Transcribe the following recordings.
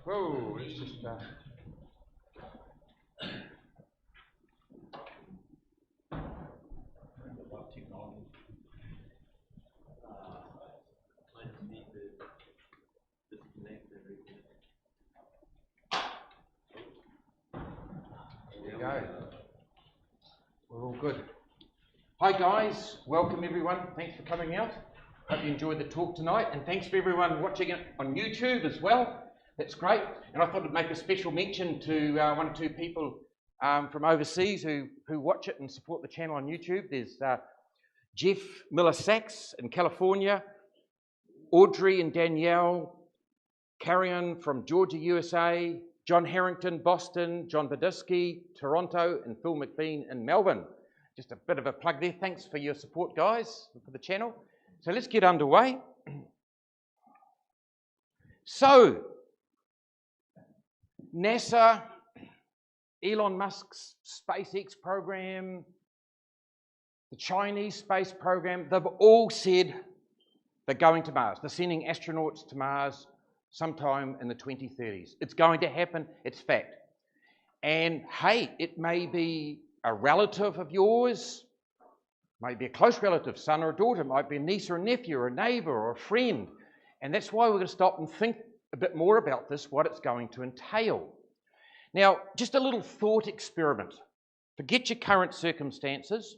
Whoa, let's just... There we go. We're all good. Hi guys, welcome everyone. Thanks for coming out. Hope you enjoyed the talk tonight, and thanks for everyone watching it on YouTube as well. That's great. And I thought I'd make a special mention to one or two people from overseas who watch it and support the channel on YouTube. There's Jeff Miller-Sachs in California, Audrey and Danielle Carrion from Georgia, USA, John Harrington, Boston, John Badisky, Toronto, and Phil McBean in Melbourne. Just a bit of a plug there. Thanks for your support, guys, for the channel. So let's get underway. So, NASA, Elon Musk's SpaceX program, the Chinese space program, they've all said they're going to Mars. They're sending astronauts to Mars sometime in the 2030s. It's going to happen, it's fact. And hey, it may be a relative of yours, might be a close relative, son or a daughter, might be a niece or a nephew or a neighbour or a friend. And that's why we're going to stop and think a bit more about this, what it's going to entail. Now, just a little thought experiment. Forget your current circumstances.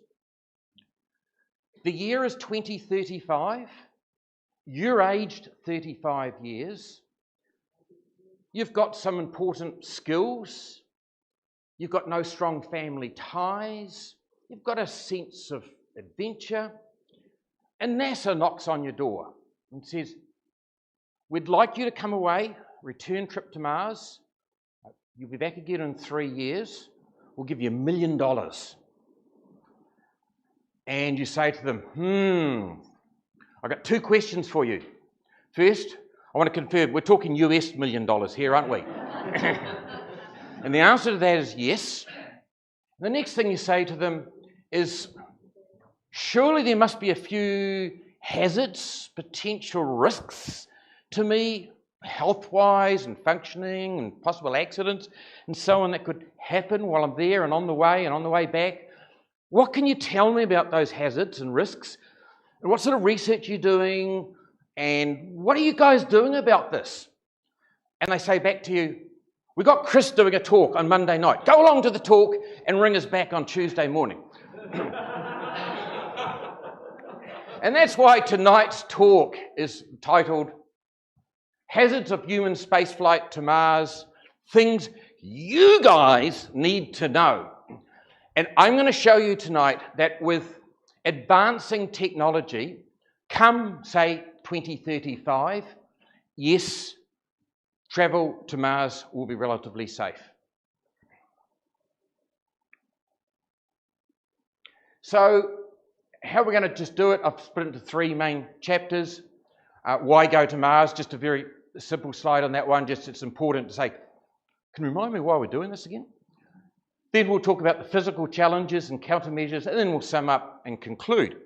The year is 2035. You're aged 35 years. You've got some important skills. You've got no strong family ties. You've got a sense of adventure. And NASA knocks on your door and says, we'd like you to come away, return trip to Mars. You'll be back again in 3 years. We'll give you $1 million. And you say to them, I've got two questions for you. First, I want to confirm, we're talking US $1 million here, aren't we? And the answer to that is yes. The next thing you say to them is, surely there must be a few hazards, potential risks to me, health-wise and functioning and possible accidents and so on that could happen while I'm there and on the way back. What can you tell me about those hazards and risks? And what sort of research are you doing? And what are you guys doing about this? And they say back to you, we got Chris doing a talk on Monday night. Go along to the talk and ring us back on Tuesday morning. And that's why tonight's talk is titled Hazards of Human Spaceflight to Mars, Things You Guys Need to Know. And I'm going to show you tonight that with advancing technology, come, say, 2035, yes, travel to Mars will be relatively safe. So, how are we going to just do it? I've split it into three main chapters. Why go to Mars? Just a very simple slide on that one. Just it's important to say, can you remind me why we're doing this again? Then we'll talk about the physical challenges and countermeasures, and then we'll sum up and conclude.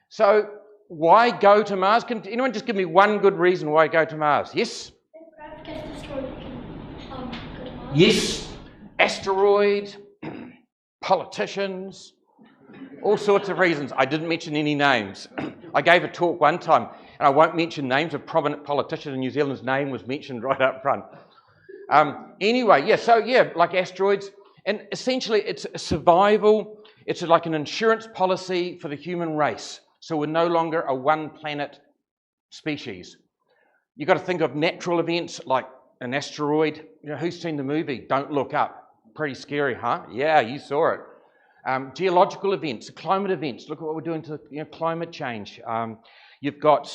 So, why go to Mars? Can anyone just give me one good reason why go to Mars? Yes? Yes. Asteroid, politicians, all sorts of reasons. I didn't mention any names. I gave a talk one time, and I won't mention names. A prominent politician in New Zealand's name was mentioned right up front. Anyway, like asteroids. And essentially, it's a survival. It's like an insurance policy for the human race. So we're no longer a one-planet species. You've got to think of natural events like an asteroid. You know, who's seen the movie Don't Look Up? Pretty scary, huh? Yeah, you saw it. Geological events, climate events. Look at what we're doing to climate change. You've got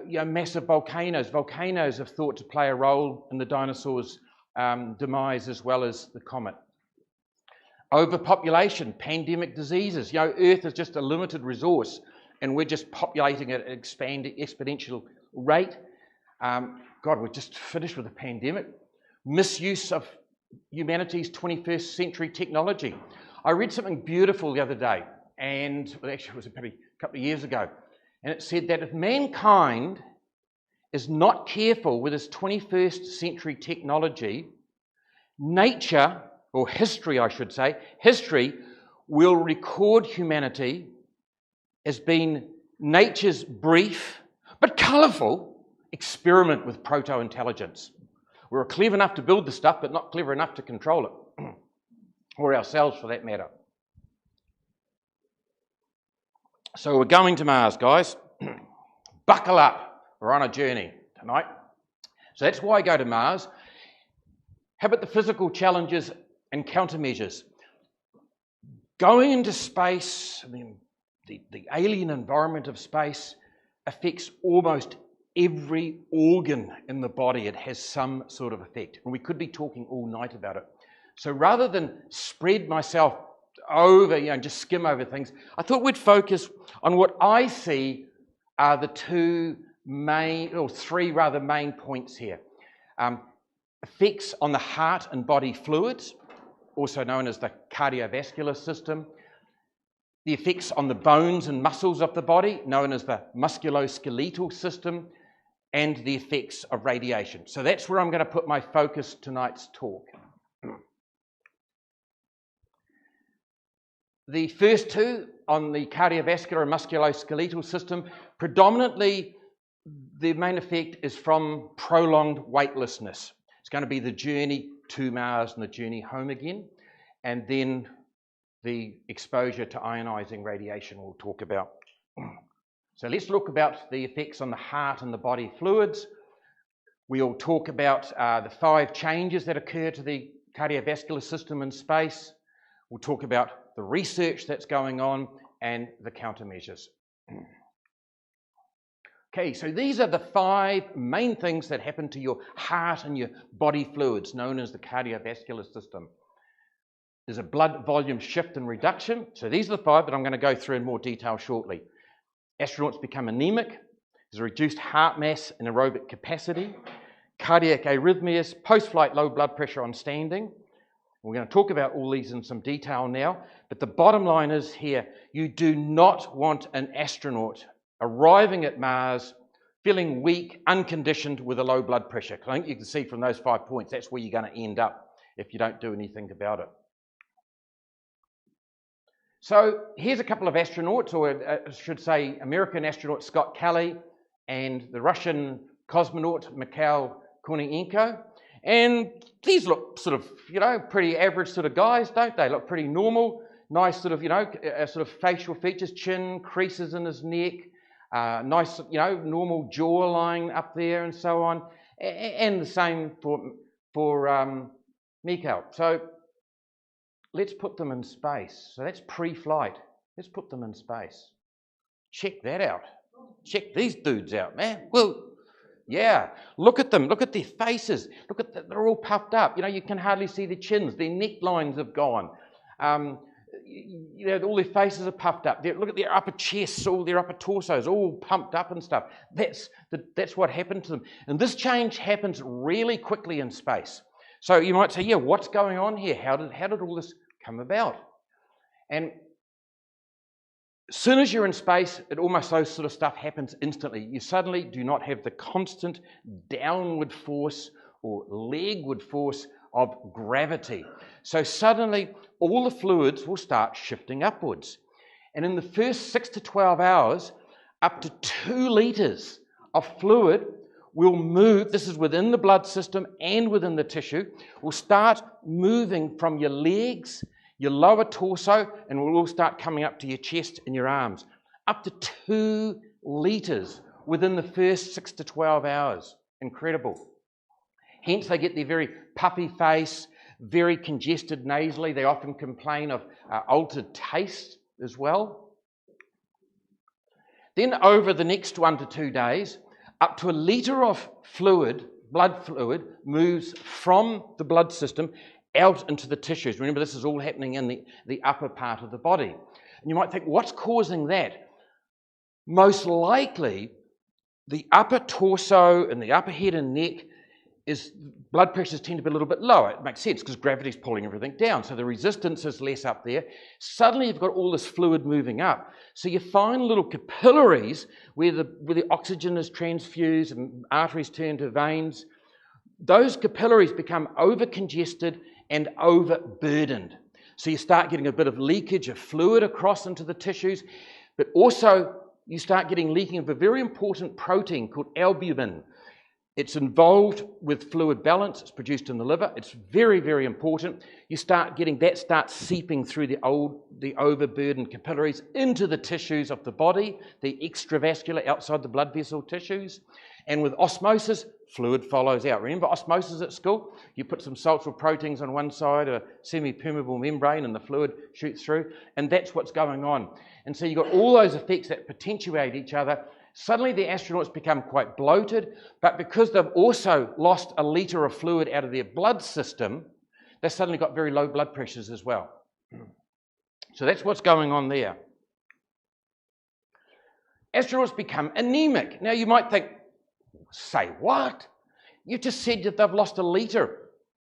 massive volcanoes. Volcanoes are thought to play a role in the dinosaurs' demise as well as the comet. Overpopulation, pandemic diseases. Earth is just a limited resource and we're just populating at an expanding exponential rate. We're just finished with a pandemic. Misuse of humanity's 21st century technology. I read something beautiful the other day, and actually it was probably a couple of years ago, and it said that if mankind is not careful with its 21st century technology, nature, or history I should say, history will record humanity as being nature's brief but colourful experiment with proto-intelligence. We were clever enough to build the stuff but not clever enough to control it, or ourselves for that matter. So we're going to Mars, guys. Buckle up, we're on a journey tonight. So that's why I go to Mars. How about the physical challenges and countermeasures? Going into space, I mean, the alien environment of space affects almost every organ in the body. It has some sort of effect. And we could be talking all night about it. So rather than spread myself over, just skim over things, I thought we'd focus on what I see are the three main points here. Effects on the heart and body fluids, also known as the cardiovascular system. The effects on the bones and muscles of the body, known as the musculoskeletal system, and the effects of radiation. So that's where I'm going to put my focus tonight's talk. The first two, on the cardiovascular and musculoskeletal system, predominantly the main effect is from prolonged weightlessness. It's going to be the journey to Mars and the journey home again, and then the exposure to ionizing radiation we'll talk about. So let's look about the effects on the heart and the body fluids. We'll talk about the 5 changes that occur to the cardiovascular system in space. We'll talk about the research that's going on and the countermeasures. Okay, so these are the 5 main things that happen to your heart and your body fluids, known as the cardiovascular system. There's a blood volume shift and reduction. So these are the 5 that I'm going to go through in more detail shortly. Astronauts become anemic. There's a reduced heart mass and aerobic capacity. Cardiac arrhythmias, post-flight low blood pressure on standing. We're going to talk about all these in some detail now. But the bottom line is here, you do not want an astronaut arriving at Mars feeling weak, unconditioned with a low blood pressure. I think you can see from those 5 points, that's where you're going to end up if you don't do anything about it. So here's a couple of astronauts, or I should say American astronaut Scott Kelly and the Russian cosmonaut Mikhail Kornienko. And these look sort of, pretty average sort of guys, don't they? Look pretty normal, nice sort of, sort of facial features, chin, creases in his neck, nice, normal jawline up there and so on. And the same for Mikhail. So let's put them in space. So that's pre-flight. Let's put them in space. Check that out. Check these dudes out, man. Well, yeah. Look at them. Look at their faces. They're all puffed up. You can hardly see their chins. Their necklines have gone. All their faces are puffed up. Look at their upper chests, all their upper torsos, all pumped up and stuff. That's what happened to them. And this change happens really quickly in space. So you might say, yeah, what's going on here? How did all this come about? And as soon as you're in space, those sort of stuff happens instantly. You suddenly do not have the constant downward force or legward force of gravity. So suddenly all the fluids will start shifting upwards. And in the first 6 to 12 hours, up to 2 litres of fluid will move, this is within the blood system and within the tissue, will start moving from your legs, your lower torso, and will all start coming up to your chest and your arms. Up to 2 litres within the first 6 to 12 hours. Incredible. Hence they get their very puffy face, very congested nasally. They often complain of altered taste as well. Then over the next 1 to 2 days, up to 1 litre of fluid, blood fluid, moves from the blood system out into the tissues. Remember, this is all happening in the upper part of the body. And you might think, what's causing that? Most likely, the upper torso and the upper head and neck is blood pressures tend to be a little bit lower. It makes sense because gravity's pulling everything down, so the resistance is less up there. Suddenly you've got all this fluid moving up. So you find little capillaries where the oxygen is transfused and arteries turn to veins. Those capillaries become over-congested and overburdened. So you start getting a bit of leakage of fluid across into the tissues, but also you start getting leaking of a very important protein called albumin. It's involved with fluid balance. It's produced in the liver. It's very, very important. You start getting that starts seeping through the overburdened capillaries into the tissues of the body, the extravascular, outside the blood vessel tissues. And with osmosis, fluid follows out. Remember osmosis at school? You put some salts or proteins on one side, a semi-permeable membrane, and the fluid shoots through. And that's what's going on. And so you've got all those effects that potentiate each other. Suddenly the astronauts become quite bloated, but because they've also lost a litre of fluid out of their blood system, they've suddenly got very low blood pressures as well. So that's what's going on there. Astronauts become anemic. Now you might think, say what? You just said that they've lost a litre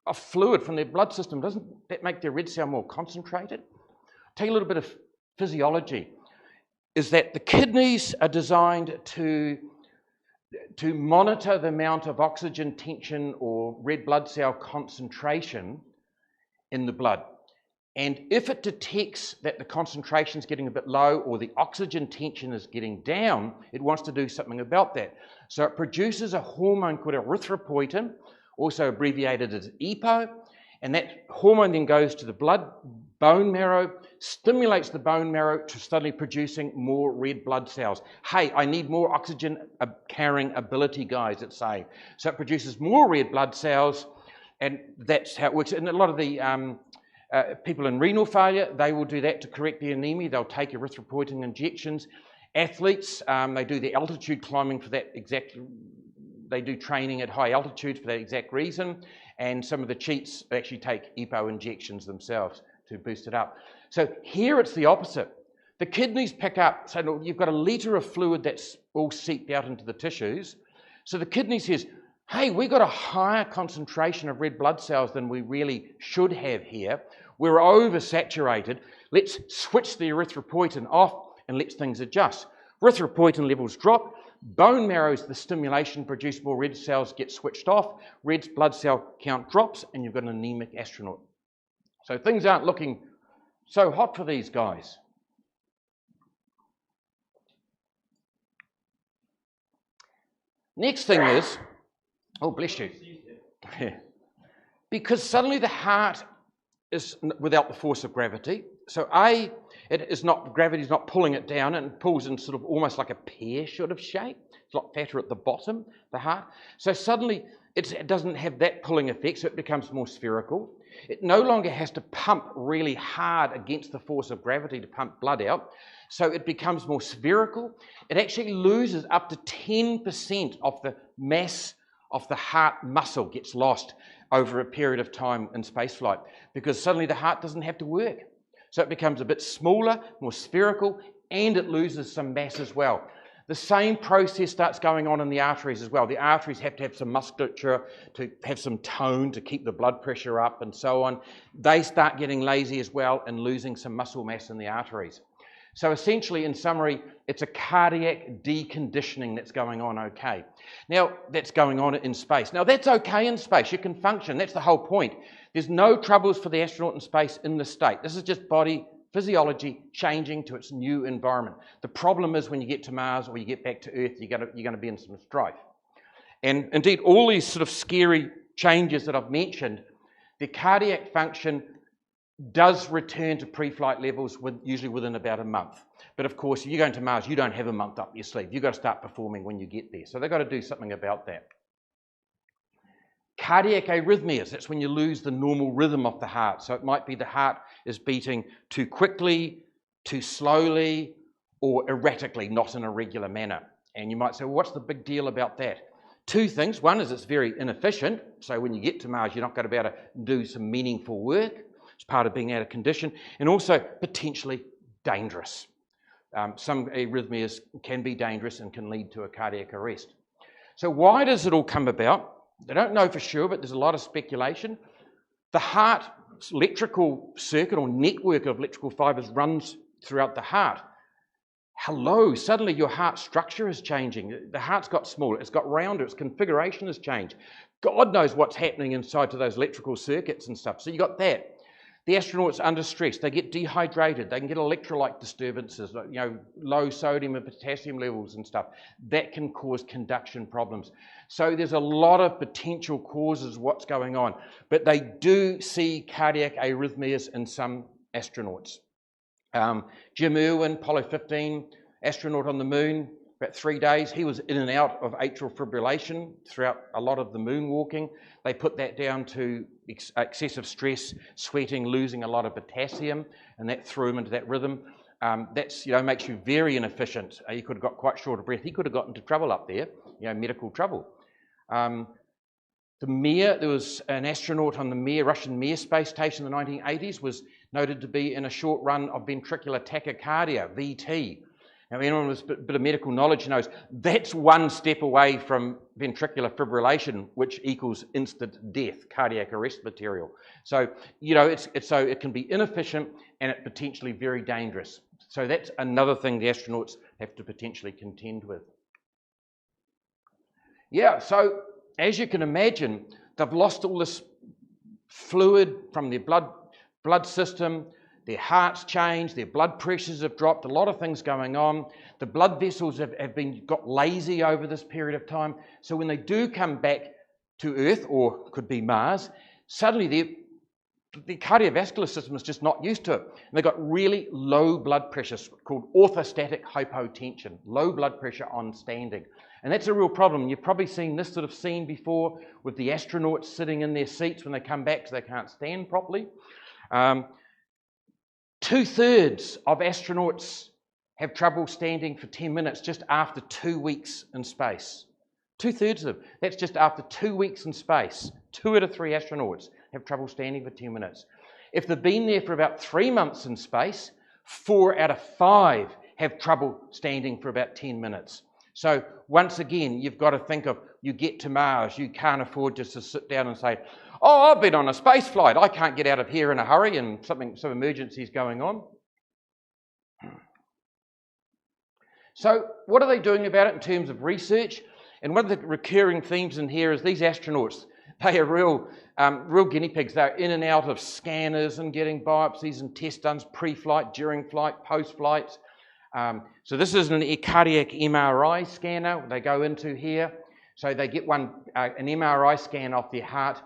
of fluid from their blood system. Doesn't that make their red cell more concentrated? I'll tell you a little bit of physiology. Is that the kidneys are designed to monitor the amount of oxygen tension or red blood cell concentration in the blood. And if it detects that the concentration is getting a bit low or the oxygen tension is getting down, it wants to do something about that. So it produces a hormone called erythropoietin, also abbreviated as EPO, and that hormone then goes to the bone marrow, stimulates the bone marrow to suddenly producing more red blood cells. Hey, I need more oxygen carrying ability, guys, it's saying. So it produces more red blood cells, and that's how it works. And a lot of the people in renal failure, they will do that to correct the anemia. They'll take erythropoietin injections. Athletes, they do the altitude climbing for that exact. They do training at high altitudes for that exact reason. And some of the cheats actually take EPO injections themselves to boost it up. So here it's the opposite. The kidneys pick up, so you've got a litre of fluid that's all seeped out into the tissues. So the kidney says, hey, we've got a higher concentration of red blood cells than we really should have here. We're oversaturated. Let's switch the erythropoietin off and let things adjust. Erythropoietin levels drop. Bone marrows, the stimulation, produce more red cells, get switched off. Red blood cell count drops, and you've got an anemic astronaut. So things aren't looking so hot for these guys. Next thing is, oh, bless you. Because suddenly the heart is without the force of gravity. So gravity's not pulling it down, and it pulls in sort of almost like a pear sort of shape. It's a lot fatter at the bottom, the heart. So suddenly it doesn't have that pulling effect, so it becomes more spherical. It no longer has to pump really hard against the force of gravity to pump blood out. So it becomes more spherical. It actually loses up to 10% of the mass of the heart muscle gets lost over a period of time in spaceflight, because suddenly the heart doesn't have to work. So it becomes a bit smaller, more spherical, and it loses some mass as well. The same process starts going on in the arteries as well. The arteries have to have some musculature to have some tone to keep the blood pressure up and so on. They start getting lazy as well and losing some muscle mass in the arteries. So essentially, in summary, it's a cardiac deconditioning that's going on okay. Now, that's going on in space. Now, that's okay in space. You can function. That's the whole point. There's no troubles for the astronaut in space in this state. This is just body physiology changing to its new environment. The problem is when you get to Mars or you get back to Earth, you're going to be in some strife. And indeed, all these sort of scary changes that I've mentioned, the cardiac function does return to pre-flight levels usually within about a month. But of course, if you're going to Mars, you don't have a month up your sleeve. You've got to start performing when you get there. So they've got to do something about that. Cardiac arrhythmias, that's when you lose the normal rhythm of the heart. So it might be the heart is beating too quickly, too slowly, or erratically, not in a regular manner. And you might say, well, what's the big deal about that? Two things. One is it's very inefficient. So when you get to Mars, you're not going to be able to do some meaningful work. It's part of being out of condition, and also potentially dangerous. Some arrhythmias can be dangerous and can lead to a cardiac arrest. So why does it all come about? They don't know for sure, but there's a lot of speculation. The heart's electrical circuit or network of electrical fibers runs throughout the heart. Hello, suddenly your heart structure is changing. The heart's got smaller, it's got rounder, its configuration has changed. God knows what's happening inside to those electrical circuits and stuff. So you got that. The astronauts under stress, they get dehydrated, they can get electrolyte disturbances, low sodium and potassium levels and stuff. That can cause conduction problems. So there's a lot of potential causes of what's going on, but they do see cardiac arrhythmias in some astronauts. Jim Irwin, Apollo 15, astronaut on the moon, about 3 days, he was in and out of atrial fibrillation throughout a lot of the moonwalking. They put that down to excessive stress, sweating, losing a lot of potassium, and that threw him into that rhythm. That's, makes you very inefficient. He could have got quite short of breath. He could have got into trouble up there, medical trouble. The Mir, there was an astronaut on the Mir, Russian Mir space station in the 1980s, was noted to be in a short run of ventricular tachycardia, VT. Now, anyone with a bit of medical knowledge knows that's one step away from ventricular fibrillation, which equals instant death, cardiac arrest material. So, so it can be inefficient and it's potentially very dangerous. So that's another thing the astronauts have to potentially contend with. Yeah, so as you can imagine, they've lost all this fluid from their blood system. Their hearts changed, their blood pressures have dropped, a lot of things going on. The blood vessels have got lazy over this period of time. So when they do come back to Earth, or could be Mars, suddenly the cardiovascular system is just not used to it. And they've got really low blood pressure, called orthostatic hypotension, low blood pressure on standing. And that's a real problem. You've probably seen this sort of scene before with the astronauts sitting in their seats when they come back because they can't stand properly. 2/3 of astronauts have trouble standing for 10 minutes just after 2 weeks in space. 2/3 of them. That's just after 2 weeks in space. 2 out of 3 astronauts have trouble standing for 10 minutes. If they've been there for about 3 months in space, 4 out of 5 have trouble standing for about 10 minutes. So once again, you've got to think of, you get to Mars, you can't afford just to sit down and say, oh, I've been on a space flight, I can't get out of here in a hurry and some emergency is going on. So what are they doing about it in terms of research? And one of the recurring themes in here is these astronauts, they are real guinea pigs. They're in and out of scanners and getting biopsies and test done pre-flight, during flight, post-flight. So this is a cardiac MRI scanner they go into here. So they get an MRI scan off their heart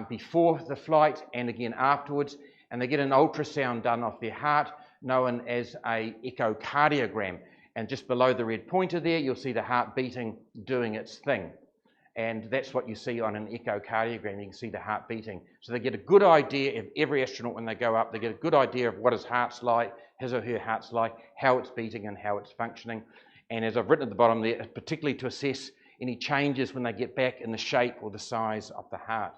before the flight and again afterwards, and they get an ultrasound done off their heart known as an echocardiogram. And just below the red pointer there, you'll see the heart beating, doing its thing. And that's what you see on an echocardiogram. You can see the heart beating. So they get a good idea of every astronaut when they go up. They get a good idea of what his heart's like, his or her heart's like, how it's beating and how it's functioning. And as I've written at the bottom there, particularly to assess any changes when they get back in the shape or the size of the heart.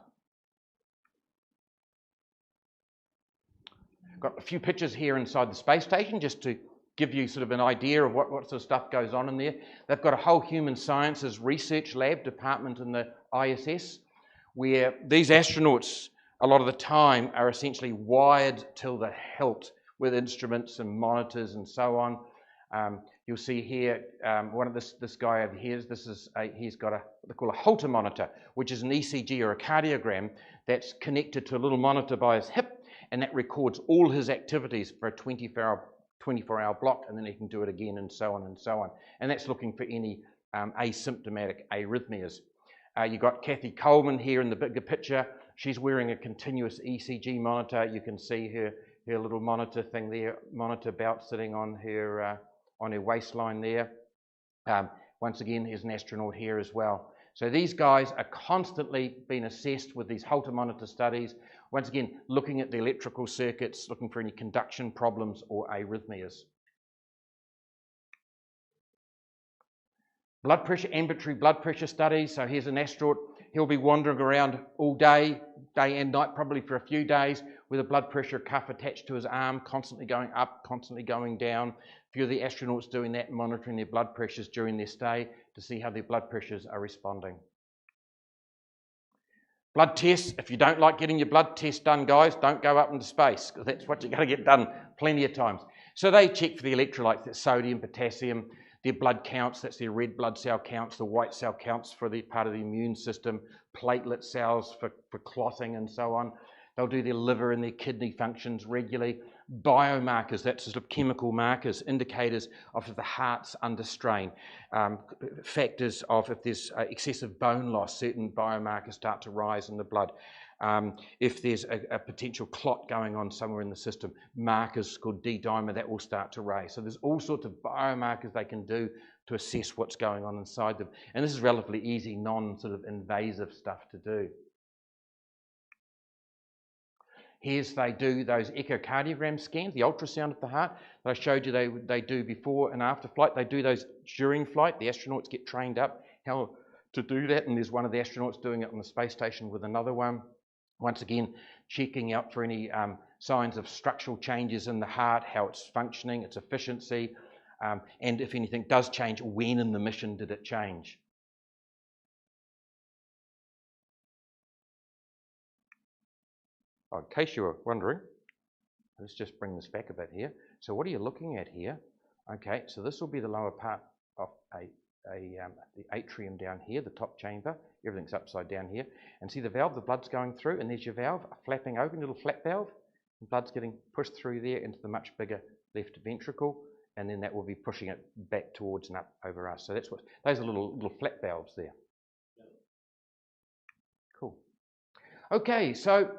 Got a few pictures here inside the space station just to give you sort of an idea of what sort of stuff goes on in there. They've got a whole human sciences research lab department in the ISS where these astronauts a lot of the time are essentially wired till the hilt with instruments and monitors and so on. You'll see here one of this guy over here. He's got what they call a Holter monitor, which is an ECG or a cardiogram that's connected to a little monitor by his hip, and that records all his activities for a 24-hour block, and then he can do it again, and so on and so on. And that's looking for any asymptomatic arrhythmias. You've got Kathy Coleman here in the bigger picture. She's wearing a continuous ECG monitor. You can see her little monitor thing there, monitor belt sitting on her waistline there. Once again, there's an astronaut here as well. So these guys are constantly being assessed with these Holter monitor studies. Once again, looking at the electrical circuits, looking for any conduction problems or arrhythmias. Blood pressure, ambulatory blood pressure studies. So here's an astronaut. He'll be wandering around all day and night, probably for a few days, with a blood pressure cuff attached to his arm, constantly going up, constantly going down. A few of the astronauts doing that, monitoring their blood pressures during their stay to see how their blood pressures are responding. Blood tests, if you don't like getting your blood test done, guys, don't go up into space, because that's what you're going to get done plenty of times. So they check for the electrolytes, that's sodium, potassium, their blood counts, that's their red blood cell counts, the white cell counts for the part of the immune system, platelet cells for clotting and so on. They'll do their liver and their kidney functions regularly. Biomarkers, that's sort of chemical markers, indicators of if the heart's under strain. Factors of if there's excessive bone loss, certain biomarkers start to rise in the blood. If there's a potential clot going on somewhere in the system, markers called D-dimer, that will start to raise. So there's all sorts of biomarkers they can do to assess what's going on inside them. And this is relatively easy, sort of invasive stuff to do. Here's they do those echocardiogram scans, the ultrasound of the heart that I showed you they do before and after flight. They do those during flight. The astronauts get trained up how to do that, and there's one of the astronauts doing it on the space station with another one. Once again, checking out for any signs of structural changes in the heart, how it's functioning, its efficiency, and if anything does change, when in the mission did it change. In case you were wondering, let's just bring this back a bit here. So what are you looking at here? Okay, so this will be the lower part of the atrium down here, the top chamber. Everything's upside down here. And see the valve, the blood's going through, and there's your valve flapping open, little flap valve. And blood's getting pushed through there into the much bigger left ventricle, and then that will be pushing it back towards and up over us. So that's what, those are little flap valves there. Cool. Okay, so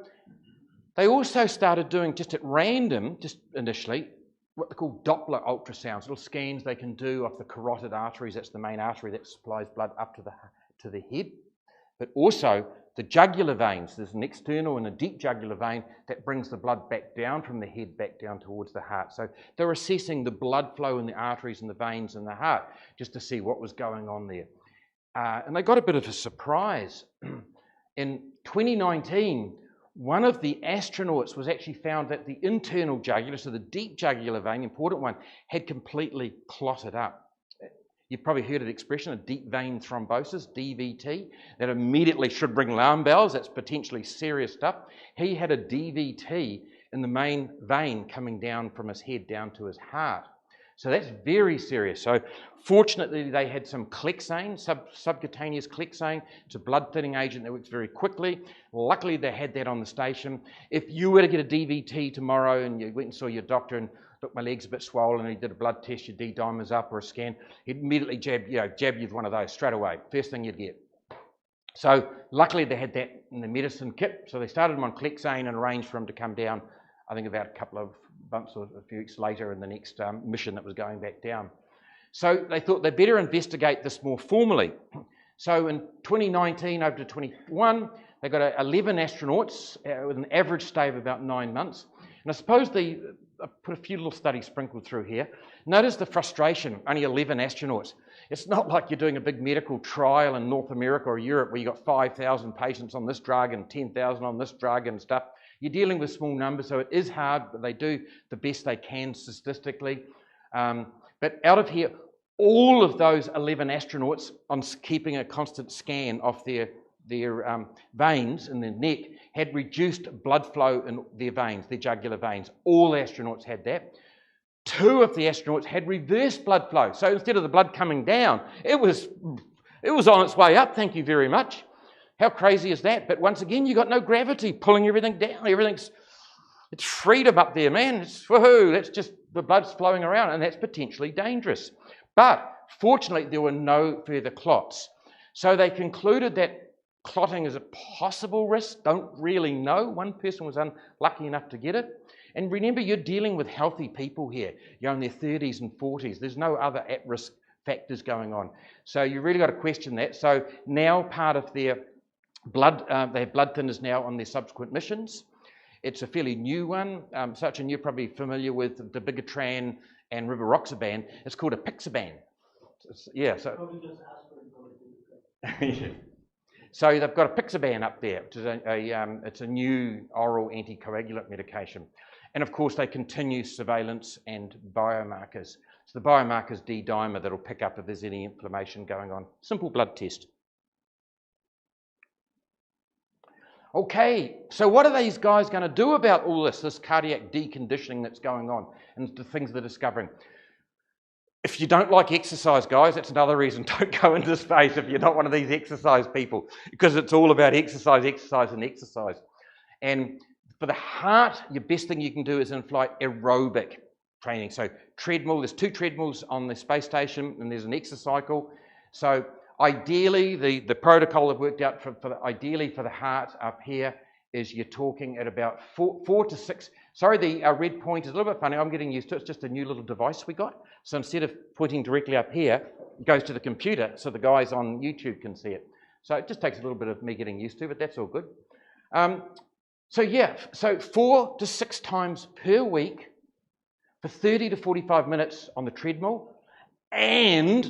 they also started doing just at random, just initially, what they call Doppler ultrasounds, little scans they can do of the carotid arteries. That's the main artery that supplies blood up to the head. But also the jugular veins. There's an external and a deep jugular vein that brings the blood back down from the head back down towards the heart. So they're assessing the blood flow in the arteries and the veins in the heart just to see what was going on there. And they got a bit of a surprise. In 2019, one of the astronauts was actually found that the internal jugular, so the deep jugular vein, important one, had completely clotted up. You've probably heard of the expression of deep vein thrombosis, DVT. That immediately should ring alarm bells. That's potentially serious stuff. He had a DVT in the main vein coming down from his head down to his heart. So that's very serious. So fortunately, they had some Clexane, subcutaneous Clexane. It's a blood thinning agent that works very quickly. Luckily, they had that on the station. If you were to get a DVT tomorrow and you went and saw your doctor and look, my leg's a bit swollen, and he did a blood test, your D-dimer's up or a scan, he'd immediately jab you with one of those straight away. First thing you'd get. So luckily, they had that in the medicine kit. So they started him on Clexane and arranged for him to come down, I think about a couple of months or a few weeks later in the next mission that was going back down. So they thought they'd better investigate this more formally. So in 2019 over to 21, they got 11 astronauts with an average stay of about 9 months. And I suppose I put a few little studies sprinkled through here. Notice the frustration, only 11 astronauts. It's not like you're doing a big medical trial in North America or Europe where you've got 5,000 patients on this drug and 10,000 on this drug and stuff. You're dealing with small numbers, so it is hard, but they do the best they can statistically. But out of here, all of those 11 astronauts on keeping a constant scan of their veins in their neck had reduced blood flow in their veins, their jugular veins. All astronauts had that. 2 of the astronauts had reversed blood flow. So instead of the blood coming down, it was on its way up, thank you very much. How crazy is that? But once again, you've got no gravity pulling everything down. It's freedom up there, man. It's woohoo. That's just the blood's flowing around, and that's potentially dangerous. But fortunately, there were no further clots. So they concluded that clotting is a possible risk. Don't really know. One person was unlucky enough to get it. And remember, you're dealing with healthy people here. You're in their 30s and 40s. There's no other at-risk factors going on. So you really got to question that. So now part of their blood, they have blood thinners now on their subsequent missions. It's a fairly new one, such and you're probably familiar with the Dabigatran and Rivaroxaban. It's called a Pixaban. Yeah, so so they've got a Pixaban up there, which is it's a new oral anticoagulant medication. And of course, they continue surveillance and biomarkers. So the biomarker's D-dimer that'll pick up if there's any inflammation going on. Simple blood test. Okay, so what are these guys going to do about all this cardiac deconditioning that's going on and the things they're discovering? If you don't like exercise, guys, that's another reason. Don't go into space if you're not one of these exercise people, because it's all about exercise, exercise, and exercise. And for the heart, your best thing you can do is in-flight aerobic training. So treadmill, there's 2 treadmills on the space station, and there's an exercycle. So ideally, the protocol I've worked out ideally for the heart up here is you're talking at about 4 to 6. Sorry, the red point is a little bit funny. I'm getting used to it. It's just a new little device we got. So instead of pointing directly up here, it goes to the computer so the guys on YouTube can see it. So it just takes a little bit of me getting used to, but that's all good. So 4 to 6 times per week for 30 to 45 minutes on the treadmill, and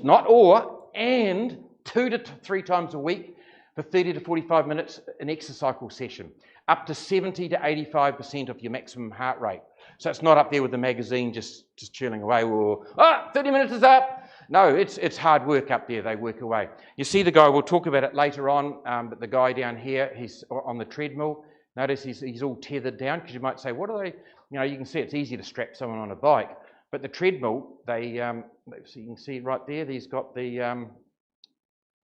2 to 3 times a week for 30 to 45 minutes an exercycle session, up to 70 to 85% of your maximum heart rate. So it's not up there with the magazine just chilling away, or 30 minutes is up. No, it's hard work up there. They work away. You see the guy, we'll talk about it later on, but the guy down here, he's on the treadmill. Notice he's all tethered down, because you might say, what are they? You know, you can see it's easy to strap someone on a bike, but the treadmill, so you can see right there, he's got the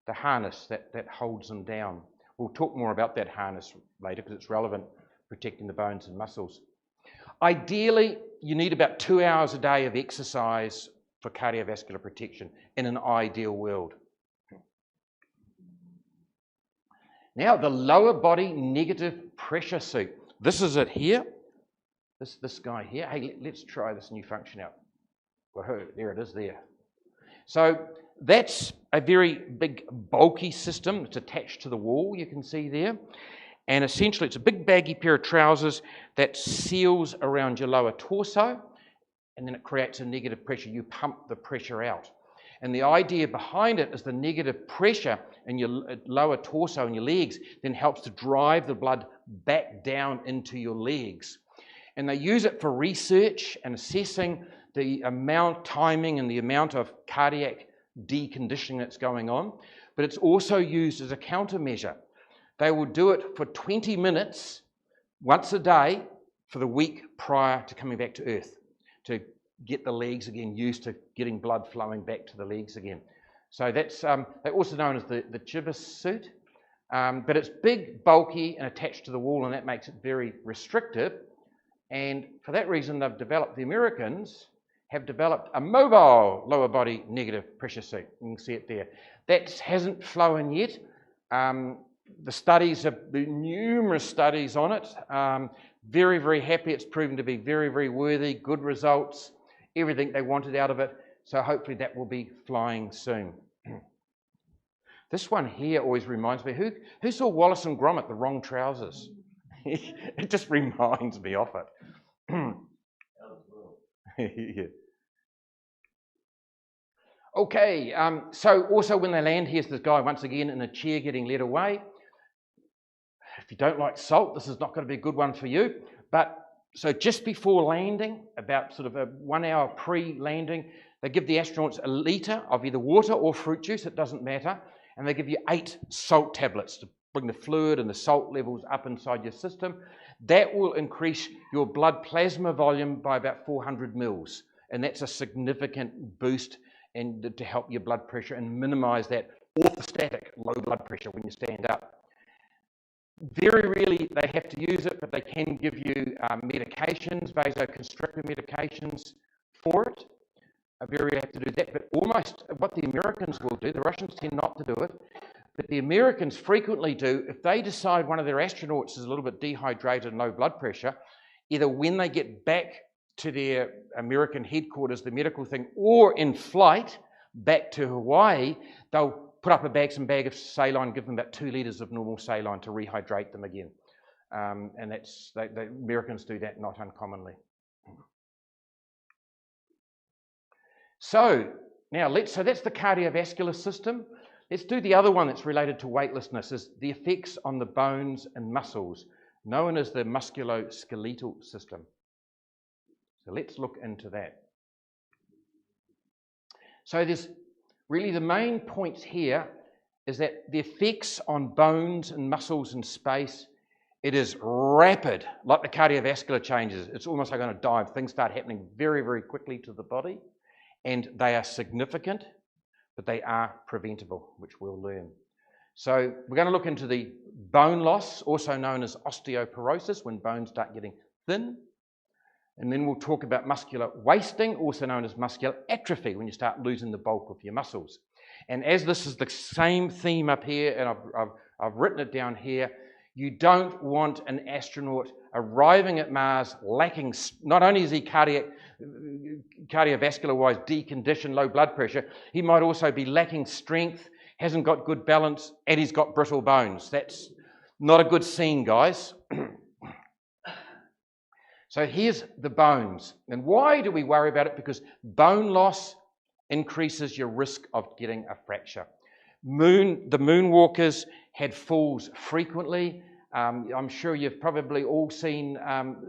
harness that holds them down. We'll talk more about that harness later because it's relevant, protecting the bones and muscles. Ideally, you need about 2 hours a day of exercise for cardiovascular protection in an ideal world. Now, the lower body negative pressure suit. This is it here. This guy here. Hey, let's try this new function out. Whoa, there it is there. So that's a very big, bulky system. It's attached to the wall, you can see there. And essentially, it's a big, baggy pair of trousers that seals around your lower torso, and then it creates a negative pressure. You pump the pressure out. And the idea behind it is the negative pressure in your lower torso and your legs then helps to drive the blood back down into your legs. And they use it for research and assessing the timing and the amount of cardiac deconditioning that's going on. But it's also used as a countermeasure. They will do it for 20 minutes once a day for the week prior to coming back to Earth, to get the legs again used to getting blood flowing back to the legs again. So that's they're also known as the Chivas suit, but it's big, bulky, and attached to the wall, and that makes it very restrictive. And for that reason, the Americans have developed a mobile lower body negative pressure suit. You can see it there. That hasn't flown yet. The studies have been numerous studies on it. Very, very happy. It's proven to be very, very worthy, good results, everything they wanted out of it. So hopefully that will be flying soon. This one here always reminds me, who saw Wallace and Gromit, the wrong trousers? It just reminds me of it. Yeah. Okay, so also when they land, here's this guy once again in a chair getting led away. If you don't like salt, this is not going to be a good one for you. But so just before landing, about sort of a 1 hour pre-landing, they give the astronauts a litre of either water or fruit juice, it doesn't matter, and they give you 8 salt tablets to bring the fluid and the salt levels up inside your system. That will increase your blood plasma volume by about 400 mils, and that's a significant boost and to help your blood pressure and minimize that orthostatic low blood pressure when you stand up. Very rarely they have to use it, but they can give you medications, vasoconstrictor medications for it. Very rarely have to do that, but almost what the Americans will do, the Russians tend not to do it, but the Americans frequently do, if they decide one of their astronauts is a little bit dehydrated and low blood pressure, either when they get back to their American headquarters, the medical thing, or in flight back to Hawaii, they'll put up some bag of saline, give them about 2 litres of normal saline to rehydrate them again. And the Americans do that not uncommonly. So now so that's the cardiovascular system. Let's do the other one that's related to weightlessness, is the effects on the bones and muscles, known as the musculoskeletal system. So let's look into that. So there's really the main points here is that the effects on bones and muscles in space It is rapid, like the cardiovascular changes. It's almost like on a dive. Things start happening very, very quickly to the body, and they are significant, but they are preventable, which we'll learn. So we're going to look into the bone loss, also known as osteoporosis, when bones start getting thin. And then we'll talk about muscular wasting, also known as muscular atrophy, when you start losing the bulk of your muscles. And as this is the same theme up here, and I've written it down here, you don't want an astronaut arriving at Mars lacking, not only is he cardiovascular-wise deconditioned, low blood pressure, he might also be lacking strength, hasn't got good balance, and he's got brittle bones. That's not a good scene, guys. So here's the bones. And why do we worry about it? Because bone loss increases your risk of getting a fracture. The moonwalkers had falls frequently. I'm sure you've probably all seen,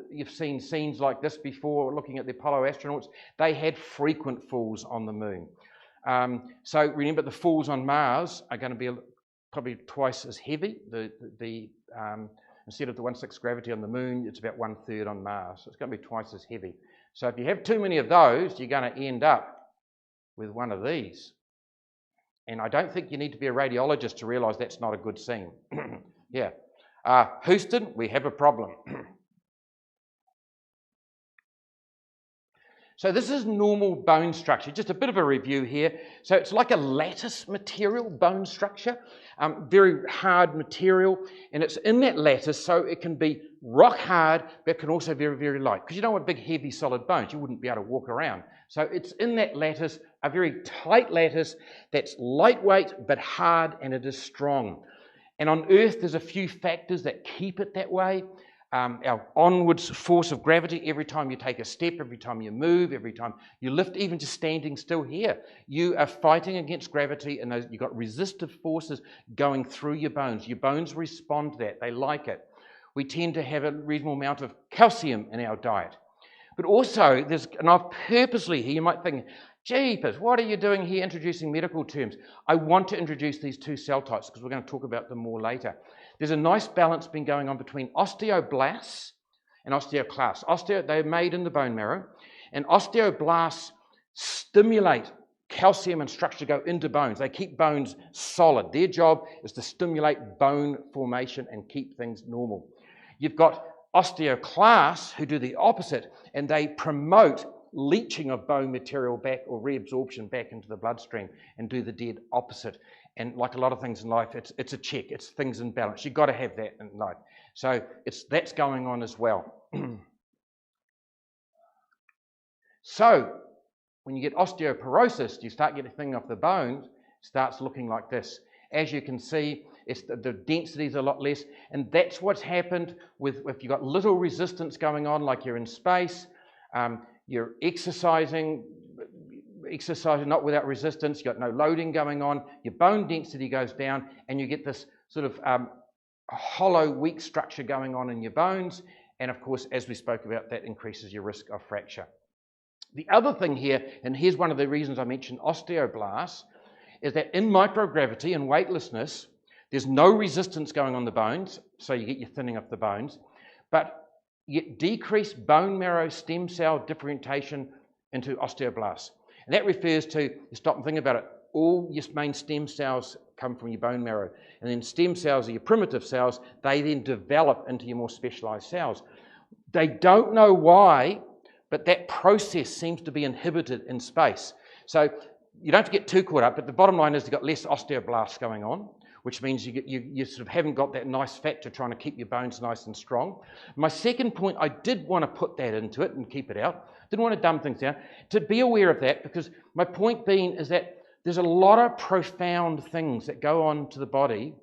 you've seen scenes like this before looking at the Apollo astronauts. They had frequent falls on the moon. So remember, the falls on Mars are going to be probably twice as heavy. Instead of the 1/6 gravity on the moon, it's about 1/3 on Mars. So it's going to be twice as heavy. So if you have too many of those, you're going to end up with one of these. And I don't think you need to be a radiologist to realise that's not a good scene. Yeah. Houston, we have a problem. So this is normal bone structure, just a bit of a review here. So it's like a lattice material, bone structure, very hard material, and it's in that lattice so it can be rock hard, but it can also be very, very light, because you don't want big, heavy, solid bones. You wouldn't be able to walk around. So it's in that lattice, a very tight lattice that's lightweight but hard, and it is strong. And on Earth, there's a few factors that keep it that way. Our onwards force of gravity, every time you take a step, every time you move, every time you lift, even just standing still here, you are fighting against gravity, and you've got resistive forces going through your bones. Your bones respond to that. They like it. We tend to have a reasonable amount of calcium in our diet. But also, and I've purposely here, you might think, jeepers, what are you doing here introducing medical terms? I want to introduce these two cell types because we're going to talk about them more later. There's a nice balance been going on between osteoblasts and osteoclasts. They're made in the bone marrow, and osteoblasts stimulate calcium and structure to go into bones. They keep bones solid. Their job is to stimulate bone formation and keep things normal. You've got osteoclasts who do the opposite, and they promote leaching of bone material back or reabsorption back into the bloodstream and do the dead opposite. And like a lot of things in life, it's a check. It's things in balance. You've got to have that in life. So that's going on as well. So when you get osteoporosis, you start getting a thing off the bones, it starts looking like this. As you can see, the density is a lot less, and that's what's happened with if you've got little resistance going on, like you're in space, you're exercising not without resistance, you've got no loading going on, your bone density goes down, and you get this sort of hollow, weak structure going on in your bones, and of course, as we spoke about, that increases your risk of fracture. The other thing here, and here's one of the reasons I mentioned osteoblasts, is that in microgravity and weightlessness, there's no resistance going on the bones, so you get your thinning of the bones, but you get decreased bone marrow stem cell differentiation into osteoblasts. And that refers to, you stop and think about it, all your main stem cells come from your bone marrow. And then stem cells are your primitive cells. They then develop into your more specialized cells. They don't know why, but that process seems to be inhibited in space. So you don't have to get too caught up, but the bottom line is you've got less osteoblasts going on, which means you sort of haven't got that nice factor trying to keep your bones nice and strong. My second point, I did want to put that into it and keep it out. Didn't want to dumb things down. To be aware of that, because my point being is that there's a lot of profound things that go on to the body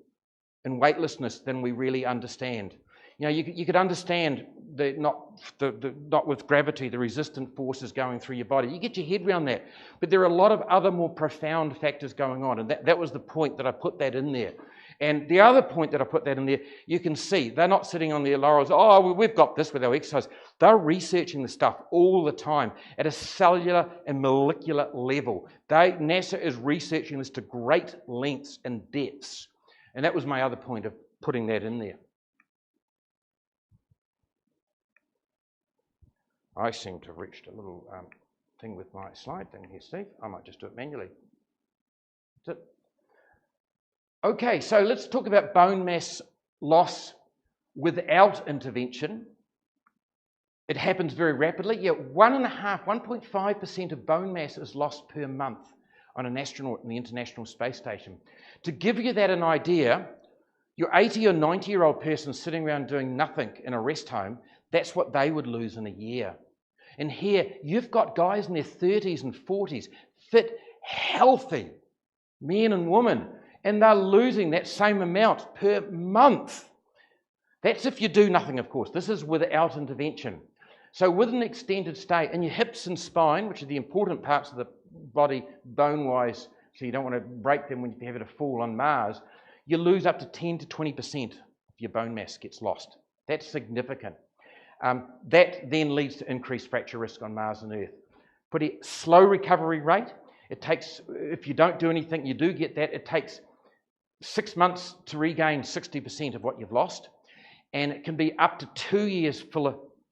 in weightlessness than we really understand. You know, you could understand not with gravity, the resistant forces going through your body. You get your head around that. But there are a lot of other more profound factors going on, and that was the point that I put that in there. And the other point that I put that in there, you can see, they're not sitting on their laurels, oh, we've got this with our exercise. They're researching the stuff all the time at a cellular and molecular level. NASA is researching this to great lengths and depths. And that was my other point of putting that in there. I seem to have reached a little thing with my slide thing here, Steve. I might just do it manually. That's it. Okay, so let's talk about bone mass loss without intervention. It happens very rapidly. Yeah, 1.5% of bone mass is lost per month on an astronaut in the International Space Station. To give you that an idea, your 80 or 90-year-old person sitting around doing nothing in a rest home, that's what they would lose in a year. And here, you've got guys in their 30s and 40s, fit, healthy men and women, and they're losing that same amount per month. That's if you do nothing, of course. This is without intervention. So with an extended stay, and your hips and spine, which are the important parts of the body bone-wise, so you don't want to break them when you're having a fall on Mars, you lose up to 10 to 20% of your bone mass gets lost. That's significant. That then leads to increased fracture risk on Mars and Earth. Pretty slow recovery rate. It takes, if you don't do anything, you do get that. It takes 6 months to regain 60% of what you've lost. And it can be up to 2 years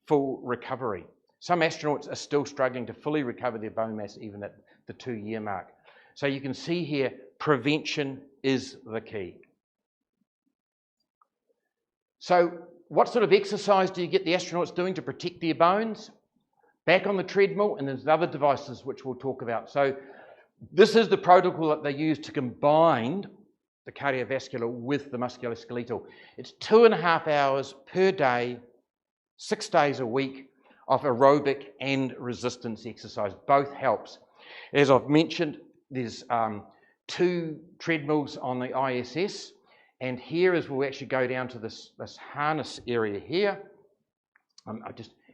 full recovery. Some astronauts are still struggling to fully recover their bone mass even at the 2-year mark. So you can see here, prevention is the key. So what sort of exercise do you get the astronauts doing to protect their bones? Back on the treadmill, and there's other devices which we'll talk about. So this is the protocol that they use to combine the cardiovascular with the musculoskeletal. It's 2.5 hours per day, 6 days a week of aerobic and resistance exercise. Both helps. As I've mentioned, there's 2 treadmills on the ISS, and here as we'll actually go down to this harness area here.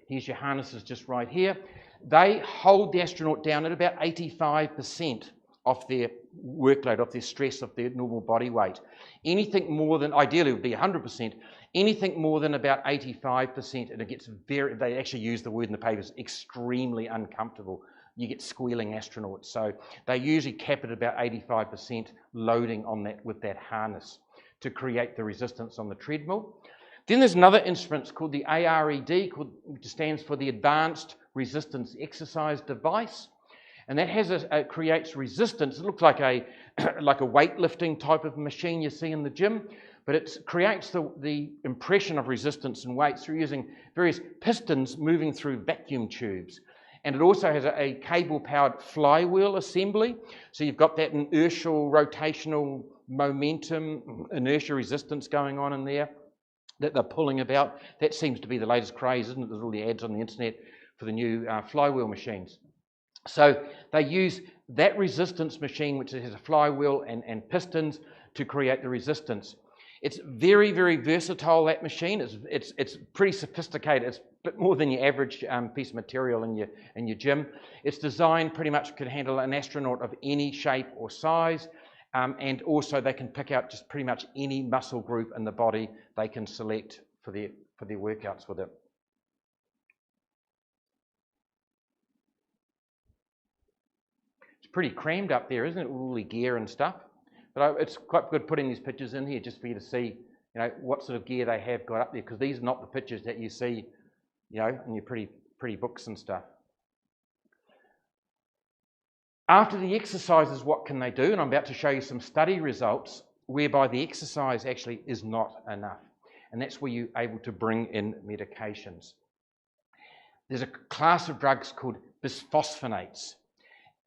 Here's your harnesses just right here. They hold the astronaut down at about 85% of their workload, of their stress, of their normal body weight. Anything more than, ideally it would be 100%, anything more than about 85%, and it gets very, they actually use the word in the papers, extremely uncomfortable. You get squealing astronauts. So they usually cap it about 85% loading on that with that harness to create the resistance on the treadmill. Then there's another instrument called the ARED, which stands for the Advanced Resistance Exercise Device. And that has creates resistance. It looks like a weightlifting type of machine you see in the gym, but it creates the impression of resistance and weight through using various pistons moving through vacuum tubes. And it also has a cable-powered flywheel assembly. So you've got that inertial, rotational momentum, inertia resistance going on in there that they're pulling about. That seems to be the latest craze, isn't it? There's all the ads on the internet for the new flywheel machines. So they use that resistance machine, which has a flywheel and pistons, to create the resistance. It's very, very versatile, that machine. It's pretty sophisticated. It's a bit more than your average piece of material in your gym. It's designed pretty much could handle an astronaut of any shape or size, and also they can pick out just pretty much any muscle group in the body they can select for their workouts with it. It's pretty crammed up there, isn't it? All the gear and stuff. But it's quite good putting these pictures in here just for you to see, what sort of gear they have got up there, because these are not the pictures that you see, in your pretty books and stuff. After the exercises, what can they do? And I'm about to show you some study results whereby the exercise actually is not enough. And that's where you're able to bring in medications. There's a class of drugs called bisphosphonates.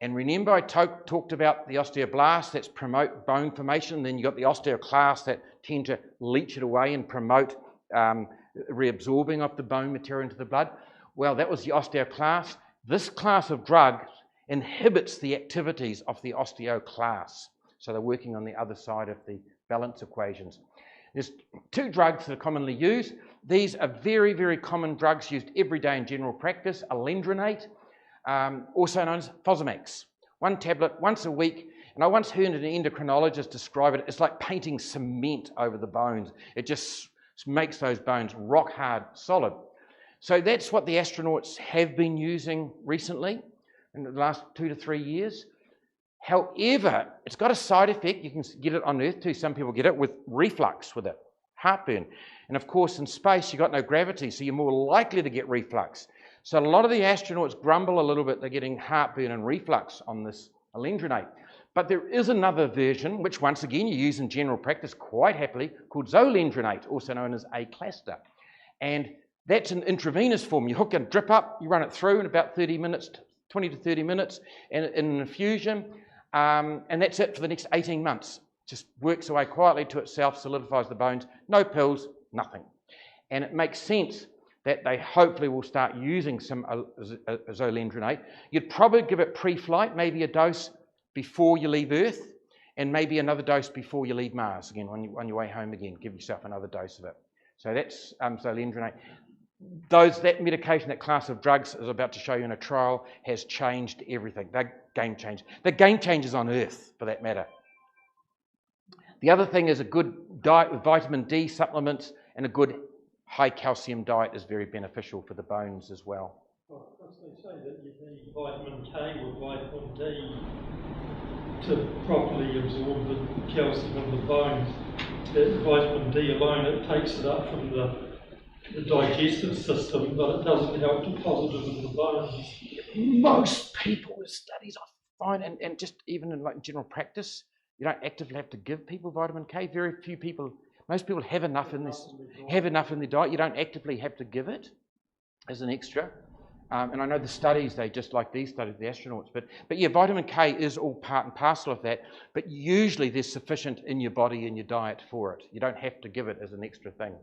And remember I talked about the osteoblasts that promote bone formation, and then you've got the osteoclasts that tend to leach it away and promote reabsorbing of the bone material into the blood. Well, that was the osteoclast. This class of drugs inhibits the activities of the osteoclasts. So they're working on the other side of the balance equations. There's 2 drugs that are commonly used. These are very, very common drugs used every day in general practice. Alendronate, also known as Fosamax. 1 tablet once a week. And I once heard an endocrinologist describe it, it's like painting cement over the bones. It just makes those bones rock hard, solid. So that's what the astronauts have been using recently in the last 2 to 3 years. However, it's got a side effect. You can get it on Earth too. Some people get it with reflux with it, heartburn. And of course, in space, you've got no gravity, so you're more likely to get reflux. So a lot of the astronauts grumble a little bit. They're getting heartburn and reflux on this alendronate. But there is another version, which once again you use in general practice quite happily, called zolendronate, also known as A-cluster. And that's an intravenous form. You hook a drip up, you run it through in about 30 minutes, 20 to 30 minutes in an infusion, and that's it for the next 18 months. Just works away quietly to itself, solidifies the bones, no pills, nothing. And it makes sense that they hopefully will start using some zolendronate. You'd probably give it pre-flight, maybe a dose before you leave Earth, and maybe another dose before you leave Mars, again, on your way home again. Give yourself another dose of it. So that's zolendronate. That medication, that class of drugs, as I'm about to show you in a trial, has changed everything. They're game changers. They're game changers on Earth, for that matter. The other thing is a good diet with vitamin D supplements, and a good high calcium diet is very beneficial for the bones as well. Well, they say that you need vitamin K or vitamin D to properly absorb the calcium in the bones. That vitamin D alone, it takes it up from the digestive system, but it doesn't help deposit it in the bones. Most people with studies, I find, and just even in like general practice, you don't actively have to give people vitamin K. Very few people, most people have enough in their diet. You don't actively have to give it as an extra. And I know the studies, they just like these studies, the astronauts. But yeah, vitamin K is all part and parcel of that. But usually there's sufficient in your body and your diet for it. You don't have to give it as an extra thing.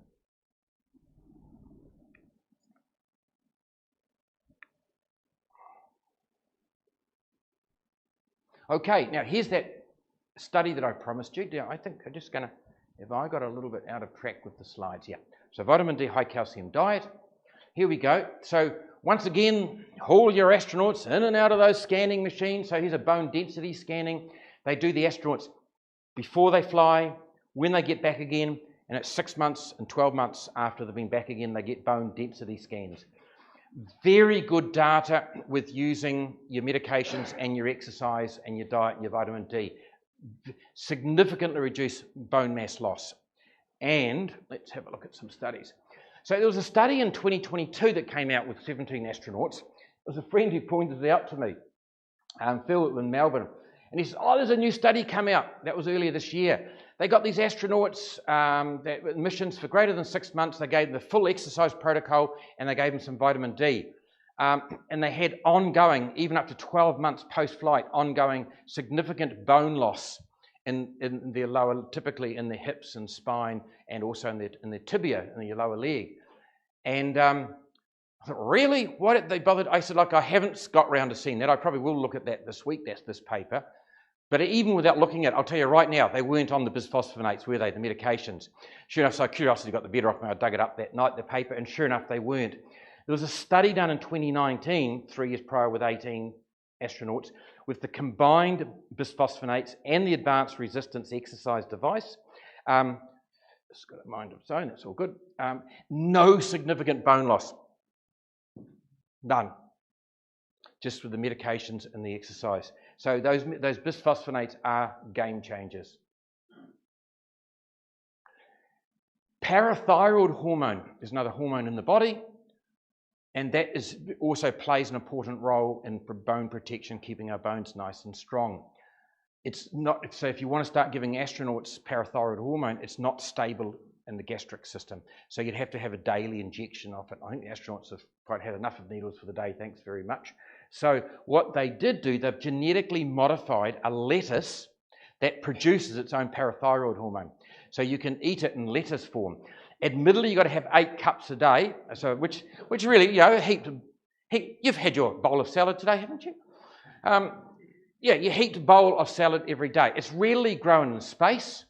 Okay, now here's that study that I promised you. I think I'm just going to, if I got a little bit out of track with the slides, yeah. So vitamin D, high calcium diet. Here we go. So once again, haul your astronauts in and out of those scanning machines. So here's a bone density scanning. They do the astronauts before they fly, when they get back again, and at 6 months and 12 months after they've been back again, they get bone density scans. Very good data with using your medications and your exercise and your diet and your vitamin D. Significantly reduce bone mass loss. And let's have a look at some studies. So there was a study in 2022 that came out with 17 astronauts. It was a friend who pointed it out to me, Phil in Melbourne. And he said, oh, there's a new study come out. That was earlier this year. They got these astronauts, missions for greater than 6 months. They gave them the full exercise protocol and they gave them some vitamin D. And they had ongoing, even up to 12 months post-flight, ongoing significant bone loss in their lower, typically in their hips and spine, and also in their tibia, in your lower leg. And I thought, really? Why did they bother? I said, like, I haven't got round to seeing that. I probably will look at that this week. That's this paper. But even without looking at it, I'll tell you right now, they weren't on the bisphosphonates, were they, the medications? Sure enough, so curiosity got the better of me. I dug it up that night, the paper, and sure enough, they weren't. There was a study done in 2019, 3 years prior, with 18 astronauts, with the combined bisphosphonates and the advanced resistance exercise device. It's got a mind of its own, that's all good. No significant bone loss. None. Just with the medications and the exercise. So those bisphosphonates are game changers. Parathyroid hormone is another hormone in the body, and that also plays an important role in bone protection, keeping our bones nice and strong. It's not, so if you want to start giving astronauts parathyroid hormone, it's not stable in the gastric system. So you'd have to have a daily injection of it. I think the astronauts have quite had enough of needles for the day, thanks very much. So what they did do, they've genetically modified a lettuce that produces its own parathyroid hormone. So you can eat it in lettuce form. Admittedly, you've got to have 8 cups a day, so which really, you know, you've had your bowl of salad today, haven't you? Yeah, you heat a bowl of salad every day. It's rarely grown in space.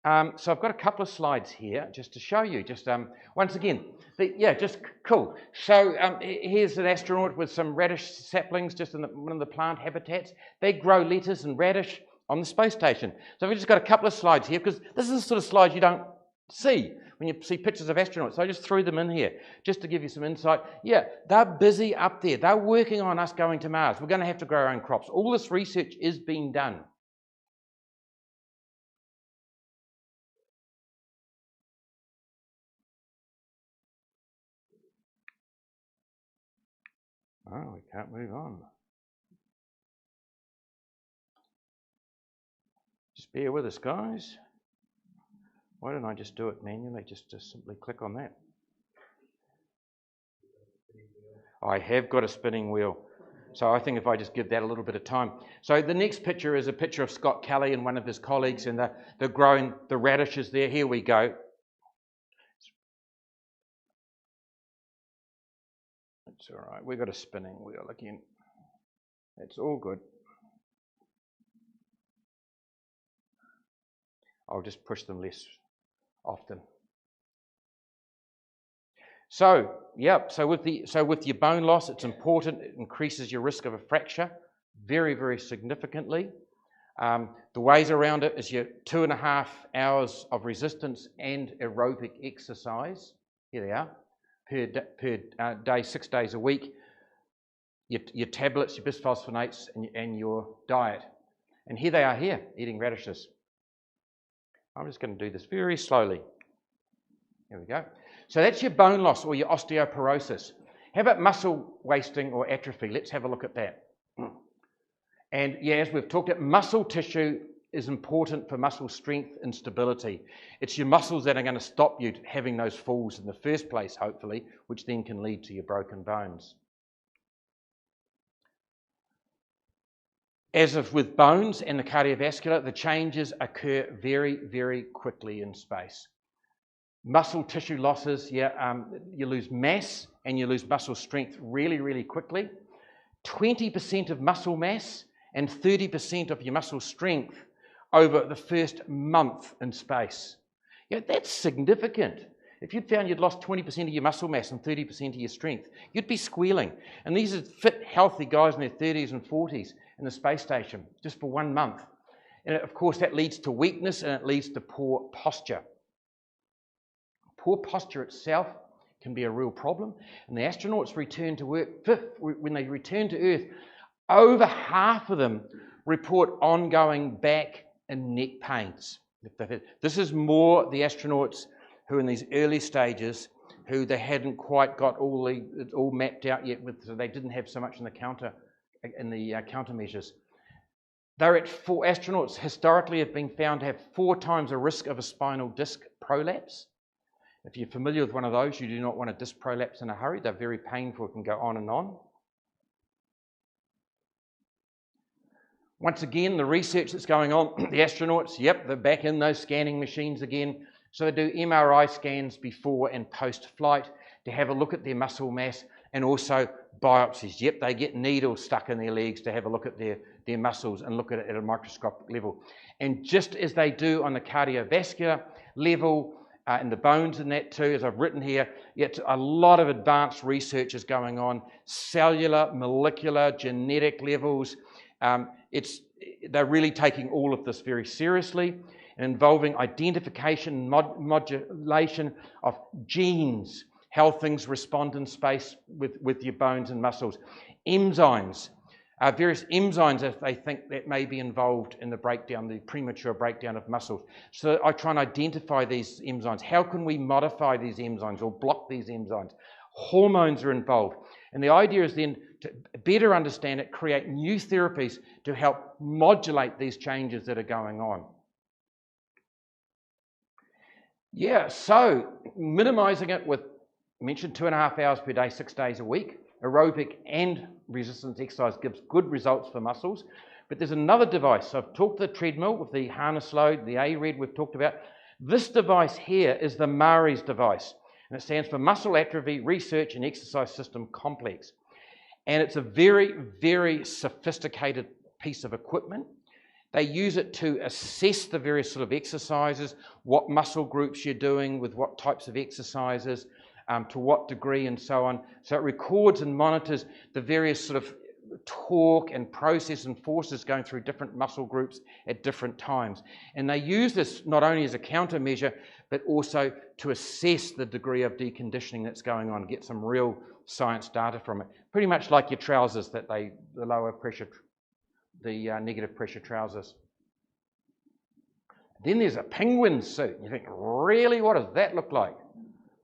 So I've got a couple of slides here just to show you. Just once again, just cool. So here's an astronaut with some radish saplings just in one of the plant habitats. They grow lettuce and radish on the space station. So we've just got a couple of slides here because this is the sort of slides you don't see when you see pictures of astronauts. So I just threw them in here just to give you some insight. Yeah, they're busy up there. They're working on us going to Mars. We're going to have to grow our own crops. All this research is being done. Oh, we can't move on. Just bear with us, guys. Why don't I just do it manually? Just simply click on that. I have got a spinning wheel. So I think if I just give that a little bit of time. So the next picture is a picture of Scott Kelly and one of his colleagues, and they're growing the radishes there. Here we go. It's all right. We've got a spinning wheel again. It's all good. I'll just push them less often. So, so with your bone loss, it's important. It increases your risk of a fracture very, very significantly. The ways around it is your 2.5 hours of resistance and aerobic exercise. Here they are, per day, 6 days a week. Your tablets, your bisphosphonates, and your diet. And here they are here, eating radishes. I'm just going to do this very slowly. Here we go. So that's your bone loss or your osteoporosis. How about muscle wasting or atrophy? Let's have a look at that. And yeah, as we've talked about, muscle tissue is important for muscle strength and stability. It's your muscles that are going to stop you having those falls in the first place, hopefully, which then can lead to your broken bones. As if with bones and the cardiovascular, the changes occur very, very quickly in space. Muscle tissue losses, you lose mass and you lose muscle strength really, really quickly. 20% of muscle mass and 30% of your muscle strength over the first month in space. Yeah, that's significant. If you'd found you'd lost 20% of your muscle mass and 30% of your strength, you'd be squealing. And these are fit, healthy guys in their 30s and 40s in the space station, just for 1 month. And of course, that leads to weakness and it leads to poor posture. Poor posture itself can be a real problem. And the astronauts return to work, when they return to Earth, over half of them report ongoing back and neck pains. This is more the astronauts who are in these early stages, who they hadn't quite got all mapped out yet, so they didn't have so much in the countermeasures. Astronauts historically have been found to have 4 times the risk of a spinal disc prolapse. If you're familiar with one of those, you do not want a disc prolapse in a hurry. They're very painful, it can go on and on. Once again, the research that's going on, the astronauts, they're back in those scanning machines again. So they do MRI scans before and post-flight to have a look at their muscle mass and also biopsies. They get needles stuck in their legs to have a look at their muscles and look at it at a microscopic level. And just as they do on the cardiovascular level, and the bones in that too, as I've written here, it's a lot of advanced research is going on, cellular, molecular, genetic levels. They're really taking all of this very seriously and involving identification, modulation of genes, how things respond in space with your bones and muscles. Enzymes, various enzymes if they think that may be involved in the premature breakdown of muscles. So I try and identify these enzymes. How can we modify these enzymes or block these enzymes? Hormones are involved. And the idea is then to better understand it, create new therapies to help modulate these changes that are going on. So minimizing it with, I mentioned 2.5 hours per day, 6 days a week. Aerobic and resistance exercise gives good results for muscles. But there's another device. So I've talked the treadmill with the harness load, the ARED we've talked about. This device here is the MARES device. And it stands for Muscle Atrophy Research and Exercise System Complex. And it's a very, very sophisticated piece of equipment. They use it to assess the various sort of exercises, what muscle groups you're doing with what types of exercises, to what degree and so on. So it records and monitors the various sort of torque and process and forces going through different muscle groups at different times. And they use this not only as a countermeasure, but also to assess the degree of deconditioning that's going on, get some real science data from it. Pretty much like your trousers that the lower pressure, the negative pressure trousers. Then there's a penguin suit. You think, really, what does that look like?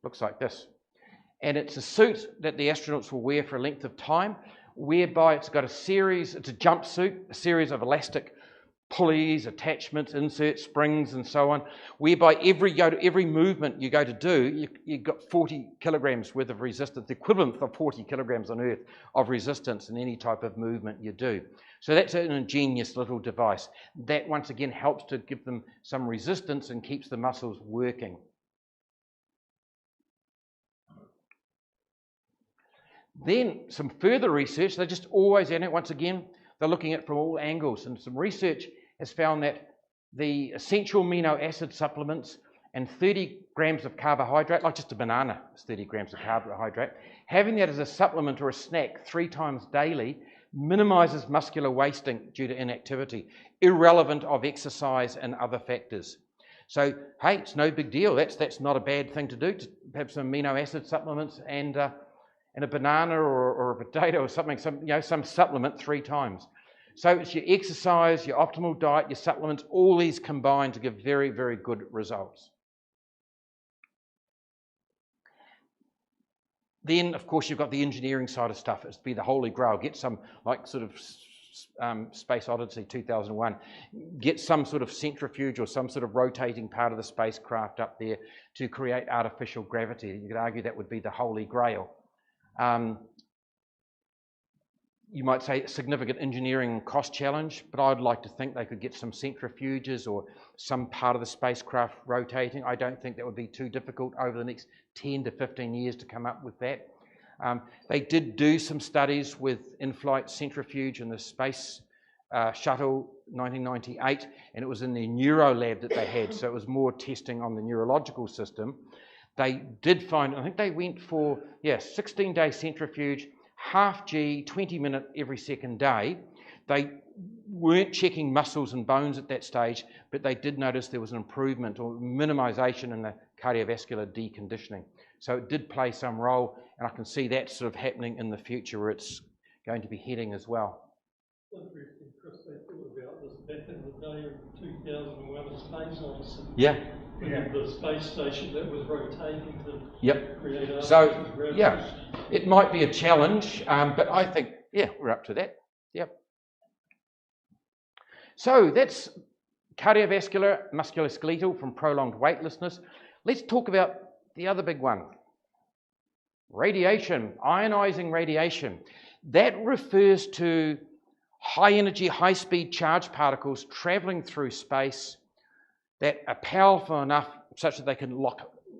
Looks like this. And it's a suit that the astronauts will wear for a length of time, whereby it's got it's a jumpsuit, a series of elastic pulleys, attachments, inserts, springs, and so on, whereby every movement you go to do, you've got 40 kilograms worth of resistance, the equivalent of 40 kilograms on Earth of resistance in any type of movement you do. So that's an ingenious little device. That, once again, helps to give them some resistance and keeps the muscles working. Then some further research, they're just always in it, once again, they're looking at it from all angles, and some research has found that the essential amino acid supplements and 30 grams of carbohydrate, like just a banana is 30 grams of carbohydrate, having that as a supplement or a snack 3 times daily minimises muscular wasting due to inactivity, irrelevant of exercise and other factors. So, hey, it's no big deal. That's not a bad thing to do, to have some amino acid supplements and a banana or a potato or something, some supplement 3 times. So it's your exercise, your optimal diet, your supplements, all these combine to give very, very good results. Then, of course, you've got the engineering side of stuff. It's be the holy grail. Get some, like sort of Space Odyssey 2001, get some sort of centrifuge or some sort of rotating part of the spacecraft up there to create artificial gravity. You could argue that would be the holy grail. You might say a significant engineering cost challenge, but I'd like to think they could get some centrifuges or some part of the spacecraft rotating. I don't think that would be too difficult over the next 10 to 15 years to come up with that. They did do some studies with in-flight centrifuge in the Space Shuttle 1998, and it was in the neuro lab that they had, so it was more testing on the neurological system. They did find, I think they went for, 16-day centrifuge, half G, 20-minute every second day. They weren't checking muscles and bones at that stage, but they did notice there was an improvement or minimisation in the cardiovascular deconditioning. So it did play some role, and I can see that sort of happening in the future where it's going to be heading as well. Interesting, Chris, they thought about this back in the day of 2001, a Space Odyssey. Yeah. The space station that was rotating to create artificial gravity. So, it might be a challenge, but I think, we're up to that. Yep. So that's cardiovascular, musculoskeletal from prolonged weightlessness. Let's talk about the other big one. Radiation, ionizing radiation. That refers to high energy, high speed charged particles traveling through space that are powerful enough such that they can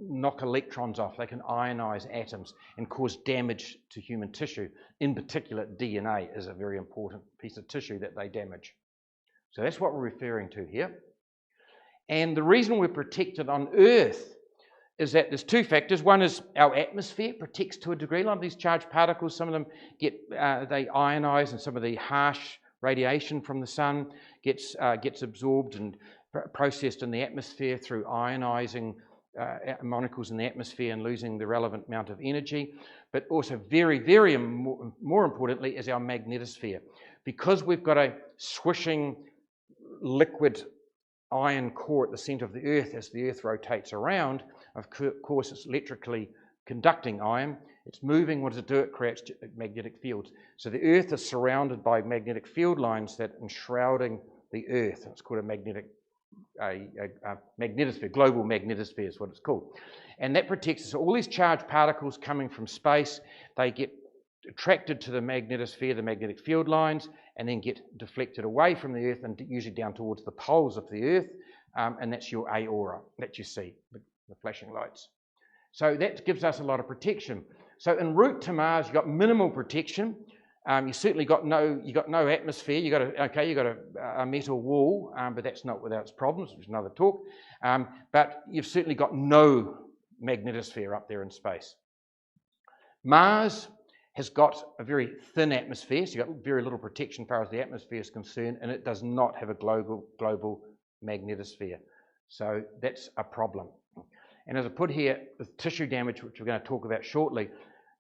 knock electrons off. They can ionize atoms and cause damage to human tissue. In particular, DNA is a very important piece of tissue that they damage. So that's what we're referring to here. And the reason we're protected on Earth is that there's 2 factors. One is our atmosphere protects to a degree. A lot of these charged particles, some of them they ionize, and some of the harsh radiation from the sun gets absorbed and processed in the atmosphere through ionizing molecules in the atmosphere and losing the relevant amount of energy. But also very, very more importantly is our magnetosphere. Because we've got a swishing liquid iron core at the centre of the Earth as the Earth rotates around, of course it's electrically conducting iron. It's moving. What does it do? It creates magnetic fields. So the Earth is surrounded by magnetic field lines that enshrouding the Earth. It's called a magnetosphere, global magnetosphere is what it's called. And that protects us. So all these charged particles coming from space, they get attracted to the magnetosphere, the magnetic field lines, and then get deflected away from the Earth and usually down towards the poles of the Earth, and that's your aurora that you see, the flashing lights. So that gives us a lot of protection. So en route to Mars, you've got minimal protection. You certainly got no atmosphere. You got a metal wall, but that's not without its problems, which is another talk. But you've certainly got no magnetosphere up there in space. Mars has got a very thin atmosphere, so you've got very little protection as far as the atmosphere is concerned, and it does not have a global magnetosphere. So that's a problem. And as I put here, the tissue damage, which we're going to talk about shortly,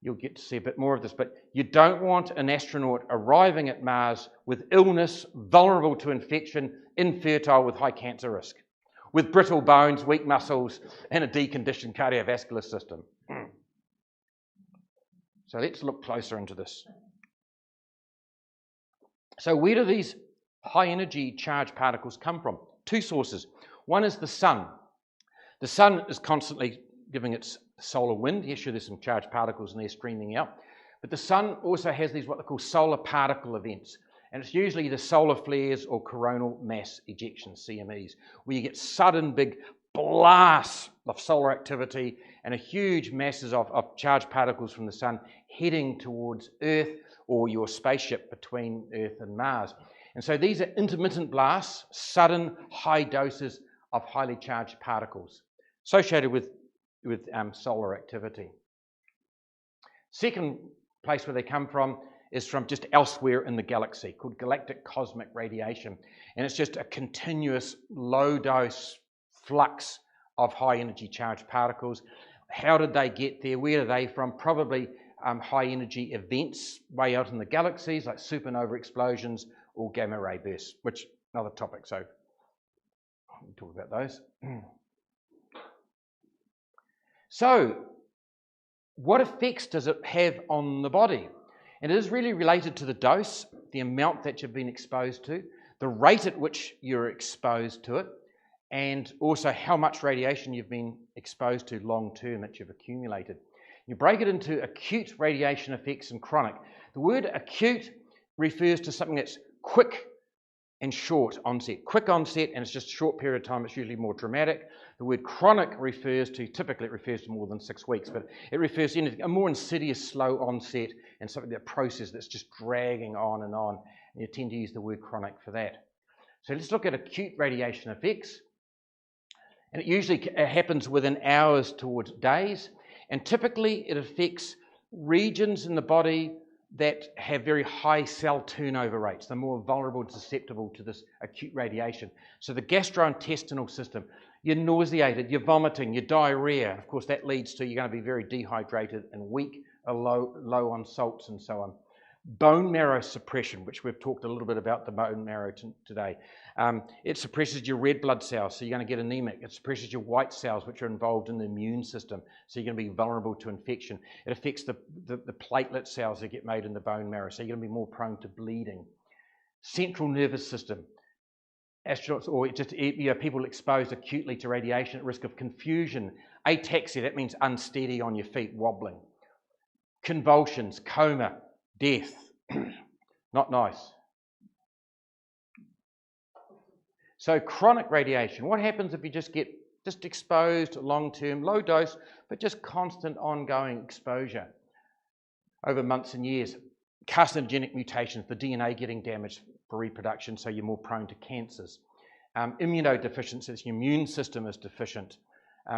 you'll get to see a bit more of this, but you don't want an astronaut arriving at Mars with illness, vulnerable to infection, infertile with high cancer risk, with brittle bones, weak muscles, and a deconditioned cardiovascular system. So let's look closer into this. So where do these high energy charged particles come from? Two sources. One is the sun. The sun is constantly giving its solar wind. Yes, sure, there's some charged particles in there streaming out. But the sun also has these what they call solar particle events. And it's usually the solar flares or coronal mass ejections, CMEs, where you get sudden big blasts of solar activity and a huge masses of charged particles from the sun heading towards Earth or your spaceship between Earth and Mars. And so these are intermittent blasts, sudden high doses of highly charged particles associated with solar activity. Second place where they come from is from just elsewhere in the galaxy, called galactic cosmic radiation. And it's just a continuous low dose flux of high energy charged particles. How did they get there? Where are they from? Probably high energy events way out in the galaxies, like supernova explosions or gamma ray bursts, which another topic, so we'll talk about those. So, what effects does it have on the body? And it is really related to the dose, the amount that you've been exposed to, the rate at which you're exposed to it, and also how much radiation you've been exposed to long term that you've accumulated. You break it into acute radiation effects and chronic. The word acute refers to something that's quick and short onset. Quick onset, and it's just a short period of time, it's usually more dramatic. The word chronic typically it refers to more than 6 weeks, but it refers to anything, a more insidious, slow onset and something, that process that's just dragging on. And you tend to use the word chronic for that. So let's look at acute radiation effects. And it usually happens within hours towards days. And typically it affects regions in the body that have very high cell turnover rates. They're more vulnerable and susceptible to this acute radiation. So the gastrointestinal system, you're nauseated, you're vomiting, you're diarrhea. Of course, that leads to you're going to be very dehydrated and weak, low on salts and so on. Bone marrow suppression, which we've talked a little bit about the bone marrow today. It suppresses your red blood cells, so you're going to get anemic. It suppresses your white cells, which are involved in the immune system, so you're going to be vulnerable to infection. It affects the platelet cells that get made in the bone marrow, so you're going to be more prone to bleeding. Central nervous system. Astronauts or just people exposed acutely to radiation at risk of confusion. Ataxia, that means unsteady on your feet, wobbling. Convulsions, coma, death. Not nice. So chronic radiation, what happens if you just get exposed long-term, low dose, but just constant ongoing exposure over months and years? Carcinogenic mutations, the DNA getting damaged for reproduction, so you're more prone to cancers. Immunodeficiencies, your immune system is deficient,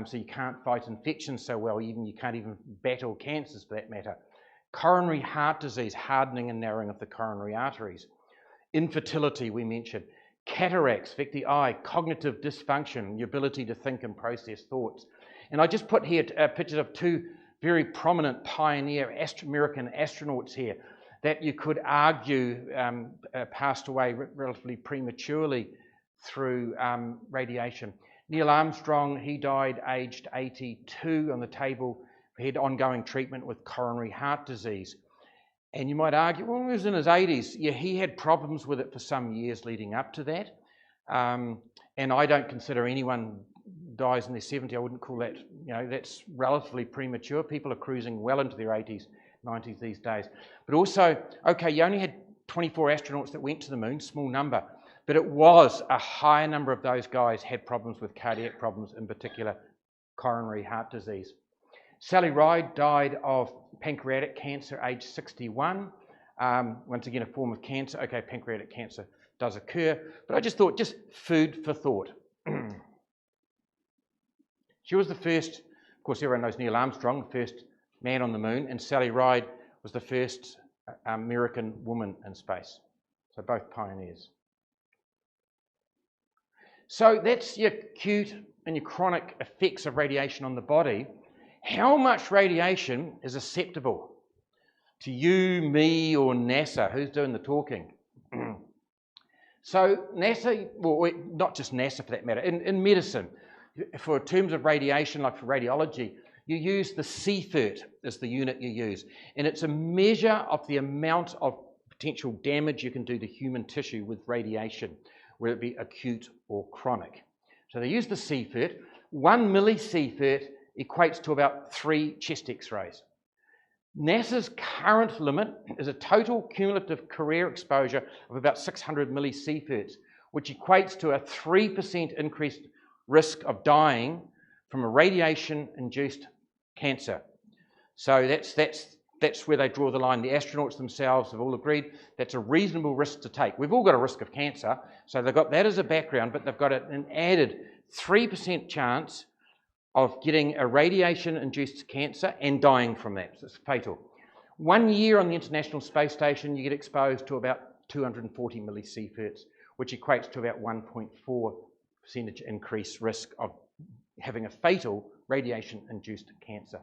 so you can't fight infections so well, you can't even battle cancers for that matter. Coronary heart disease, hardening and narrowing of the coronary arteries. Infertility, we mentioned. Cataracts affect the eye. Cognitive dysfunction, your ability to think and process thoughts. And I just put here pictures of two very prominent pioneer American astronauts here that you could argue passed away relatively prematurely through radiation. Neil Armstrong, he died aged 82 on the table. He had ongoing treatment with coronary heart disease. And you might argue, well, he was in his 80s. Yeah, he had problems with it for some years leading up to that. And I don't consider anyone dies in their 70s. I wouldn't call that, that's relatively premature. People are cruising well into their 80s, 90s these days. But also, okay, you only had 24 astronauts that went to the moon, small number. But it was a higher number of those guys had problems with cardiac problems, in particular coronary heart disease. Sally Ride died of pancreatic cancer, age 61. Once again, a form of cancer. Okay, pancreatic cancer does occur, but I just thought, just food for thought. She was the first, of course, everyone knows Neil Armstrong, the first man on the moon, and Sally Ride was the first American woman in space. So both pioneers. So that's your acute and your chronic effects of radiation on the body. How much radiation is acceptable to you, me, or NASA? Who's doing the talking? So NASA, well, not just NASA for that matter, in medicine, for terms of radiation, like for radiology, you use the CFERT as the unit you use. And it's a measure of the amount of potential damage you can do to human tissue with radiation, whether it be acute or chronic. So they use the CFERT. 1 milli-CFERT equates to about 3 chest x-rays. NASA's current limit is a total cumulative career exposure of about 600 milli-CFERTs, which equates to a 3% increased risk of dying from a radiation-induced cancer. So that's where they draw the line. The astronauts themselves have all agreed that's a reasonable risk to take. We've all got a risk of cancer, so they've got that as a background, but they've got an added 3% chance of getting a radiation-induced cancer and dying from that. So it's fatal. 1 year on the International Space Station, you get exposed to about 240 milli-CFERTs, which equates to about 1.4% increased risk of having a fatal radiation-induced cancer.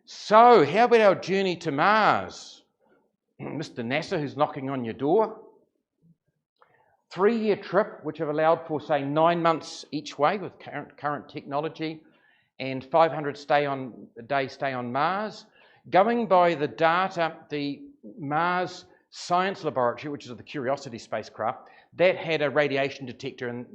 So, how about our journey to Mars? Mr. NASA, who's knocking on your door. 3-year trip, which have allowed for, say, 9 months each way with current technology, and 500 days stay on Mars. Going by the data, the Mars Science Laboratory, which is the Curiosity spacecraft, that had a radiation detector, and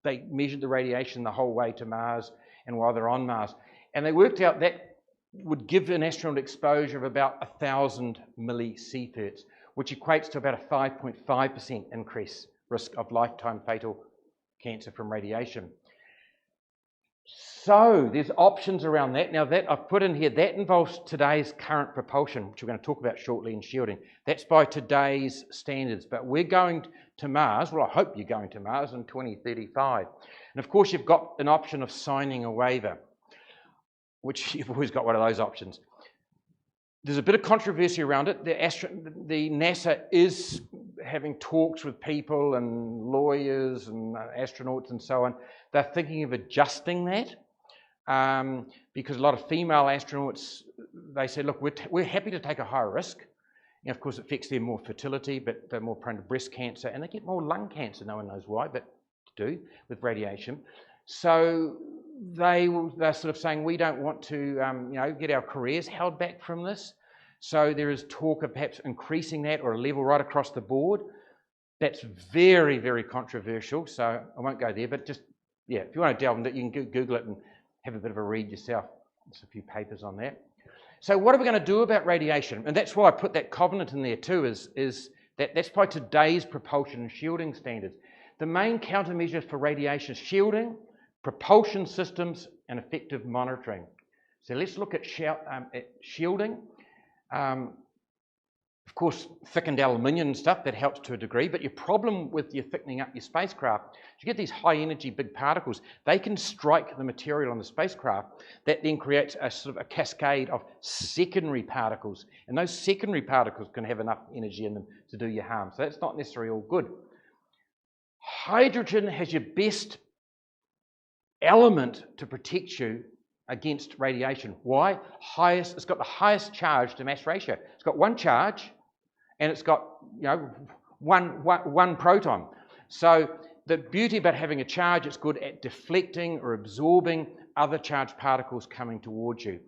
they measured the radiation the whole way to Mars and while they're on Mars. And they worked out that would give an astronaut exposure of about 1,000 milli-CFERTs, which equates to about a 5.5% increase risk of lifetime fatal cancer from radiation. So there's options around that. Now that I've put in here, that involves today's current propulsion, which we're going to talk about shortly in shielding. That's by today's standards, but we're going to Mars, well I hope you're going to Mars in 2035. And of course you've got an option of signing a waiver, which you've always got one of those options. There's a bit of controversy around it. The NASA is having talks with people and lawyers and astronauts and so on. They're thinking of adjusting that because a lot of female astronauts, they say, look, we're happy to take a higher risk. And of course, it affects their more fertility, but they're more prone to breast cancer, and they get more lung cancer. No one knows why, but do with radiation. So they're sort of saying we don't want to get our careers held back from this. So there is talk of perhaps increasing that or a level right across the board. That's very, very controversial. So I won't go there, but just, yeah, if you want to delve into it, you can Google it and have a bit of a read yourself. There's a few papers on that. So what are we going to do about radiation? And that's why I put that covenant in there too, is that's by today's propulsion and shielding standards. The main countermeasures for radiation is shielding, propulsion systems, and effective monitoring. So let's look at shielding. Of course, thickened aluminium and stuff, that helps to a degree, but your problem with your thickening up your spacecraft is you get these high energy big particles. They can strike the material on the spacecraft. That then creates a sort of a cascade of secondary particles, and those secondary particles can have enough energy in them to do you harm. So that's not necessarily all good. Hydrogen has your best element to protect you against radiation. Why? It's got the highest charge to mass ratio. It's got one charge and it's got one proton. So the beauty about having a charge, it's good at deflecting or absorbing other charged particles coming towards you.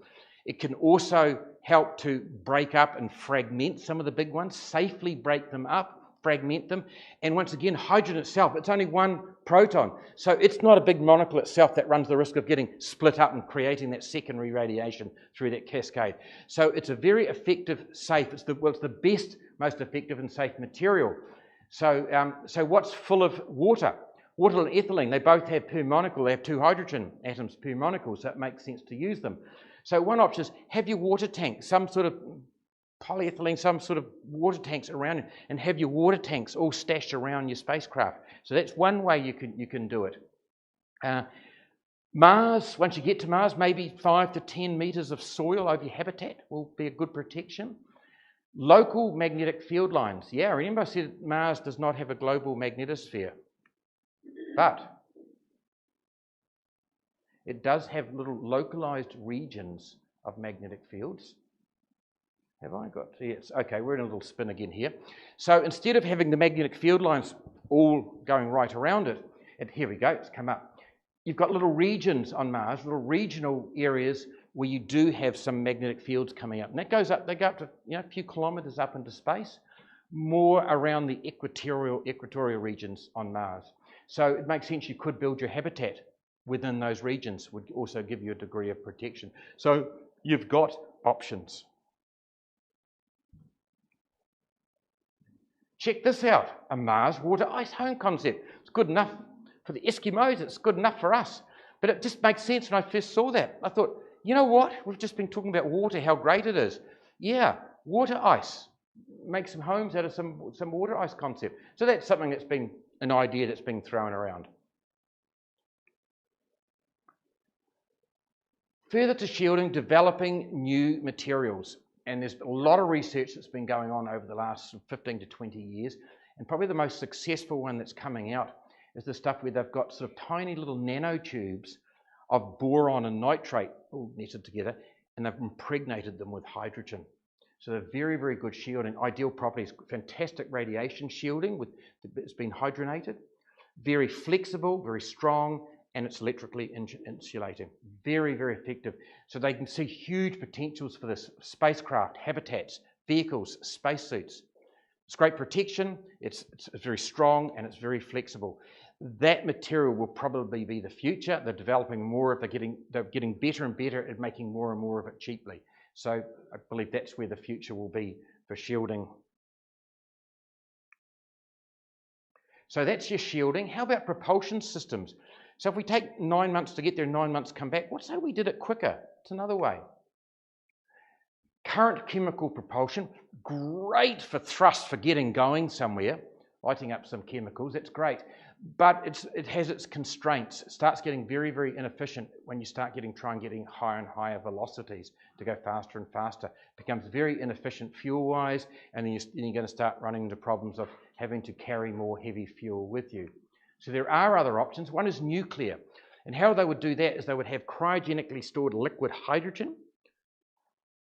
It can also help to break up and fragment some of the big ones, safely break them up, fragment them. And once again, hydrogen itself, it's only one proton. So it's not a big molecule itself that runs the risk of getting split up and creating that secondary radiation through that cascade. So it's a very effective, safe, it's the best, most effective and safe material. So, so what's full of water? Water and ethylene, they both have per molecule, they have 2 hydrogen atoms per molecule, so it makes sense to use them. So one option is have your water tank, some sort of polyethylene, some sort of water tanks around, and have your water tanks all stashed around your spacecraft. So that's one way you can do it. Mars, once you get to Mars, maybe 5 to 10 meters of soil over your habitat will be a good protection. Local magnetic field lines. Yeah, remember I said Mars does not have a global magnetosphere, but it does have little localized regions of magnetic fields. Have I got, yes, okay, we're in a little spin again here. So instead of having the magnetic field lines all going right around it, and here we go, it's come up. you've got little regions on Mars, little regional areas where you do have some magnetic fields coming up. And that goes up, they go up to a few kilometers up into space, more around the equatorial regions on Mars. So it makes sense you could build your habitat within those regions, would also give you a degree of protection. So you've got options. Check this out, a Mars water ice home concept. It's good enough for the Eskimos, it's good enough for us. But it just makes sense when I first saw that. I thought, you know what? We've just been talking about water, how great it is. Yeah, water ice. Make some homes out of some water ice concept. So that's something that's been an idea that's been thrown around. Further to shielding, developing new materials. And there's a lot of research that's been going on over the last 15 to 20 years. And probably the most successful one that's coming out is the stuff where they've got sort of tiny little nanotubes of boron and nitrate all netted together, and they've impregnated them with hydrogen. So they're very, very good shielding. Ideal properties, fantastic radiation shielding, it's been hydrogenated, very flexible, very strong, and it's electrically insulating. Very, very effective. So they can see huge potentials for this: spacecraft, habitats, vehicles, spacesuits. It's great protection, it's very strong, and it's very flexible. That material will probably be the future. They're developing more of it, they're getting better and better at making more and more of it cheaply. So I believe that's where the future will be for shielding. So that's your shielding. How about propulsion systems? So if we take 9 months to get there, 9 months come back, what say we did it quicker? It's another way. Current chemical propulsion, great for thrust, for getting going somewhere, lighting up some chemicals, that's great. But it has its constraints. It starts getting very, very inefficient when you start getting higher and higher velocities to go faster and faster. It becomes very inefficient fuel-wise, and then you're going to start running into problems of having to carry more heavy fuel with you. So there are other options. One is nuclear. And how they would do that is they would have cryogenically stored liquid hydrogen.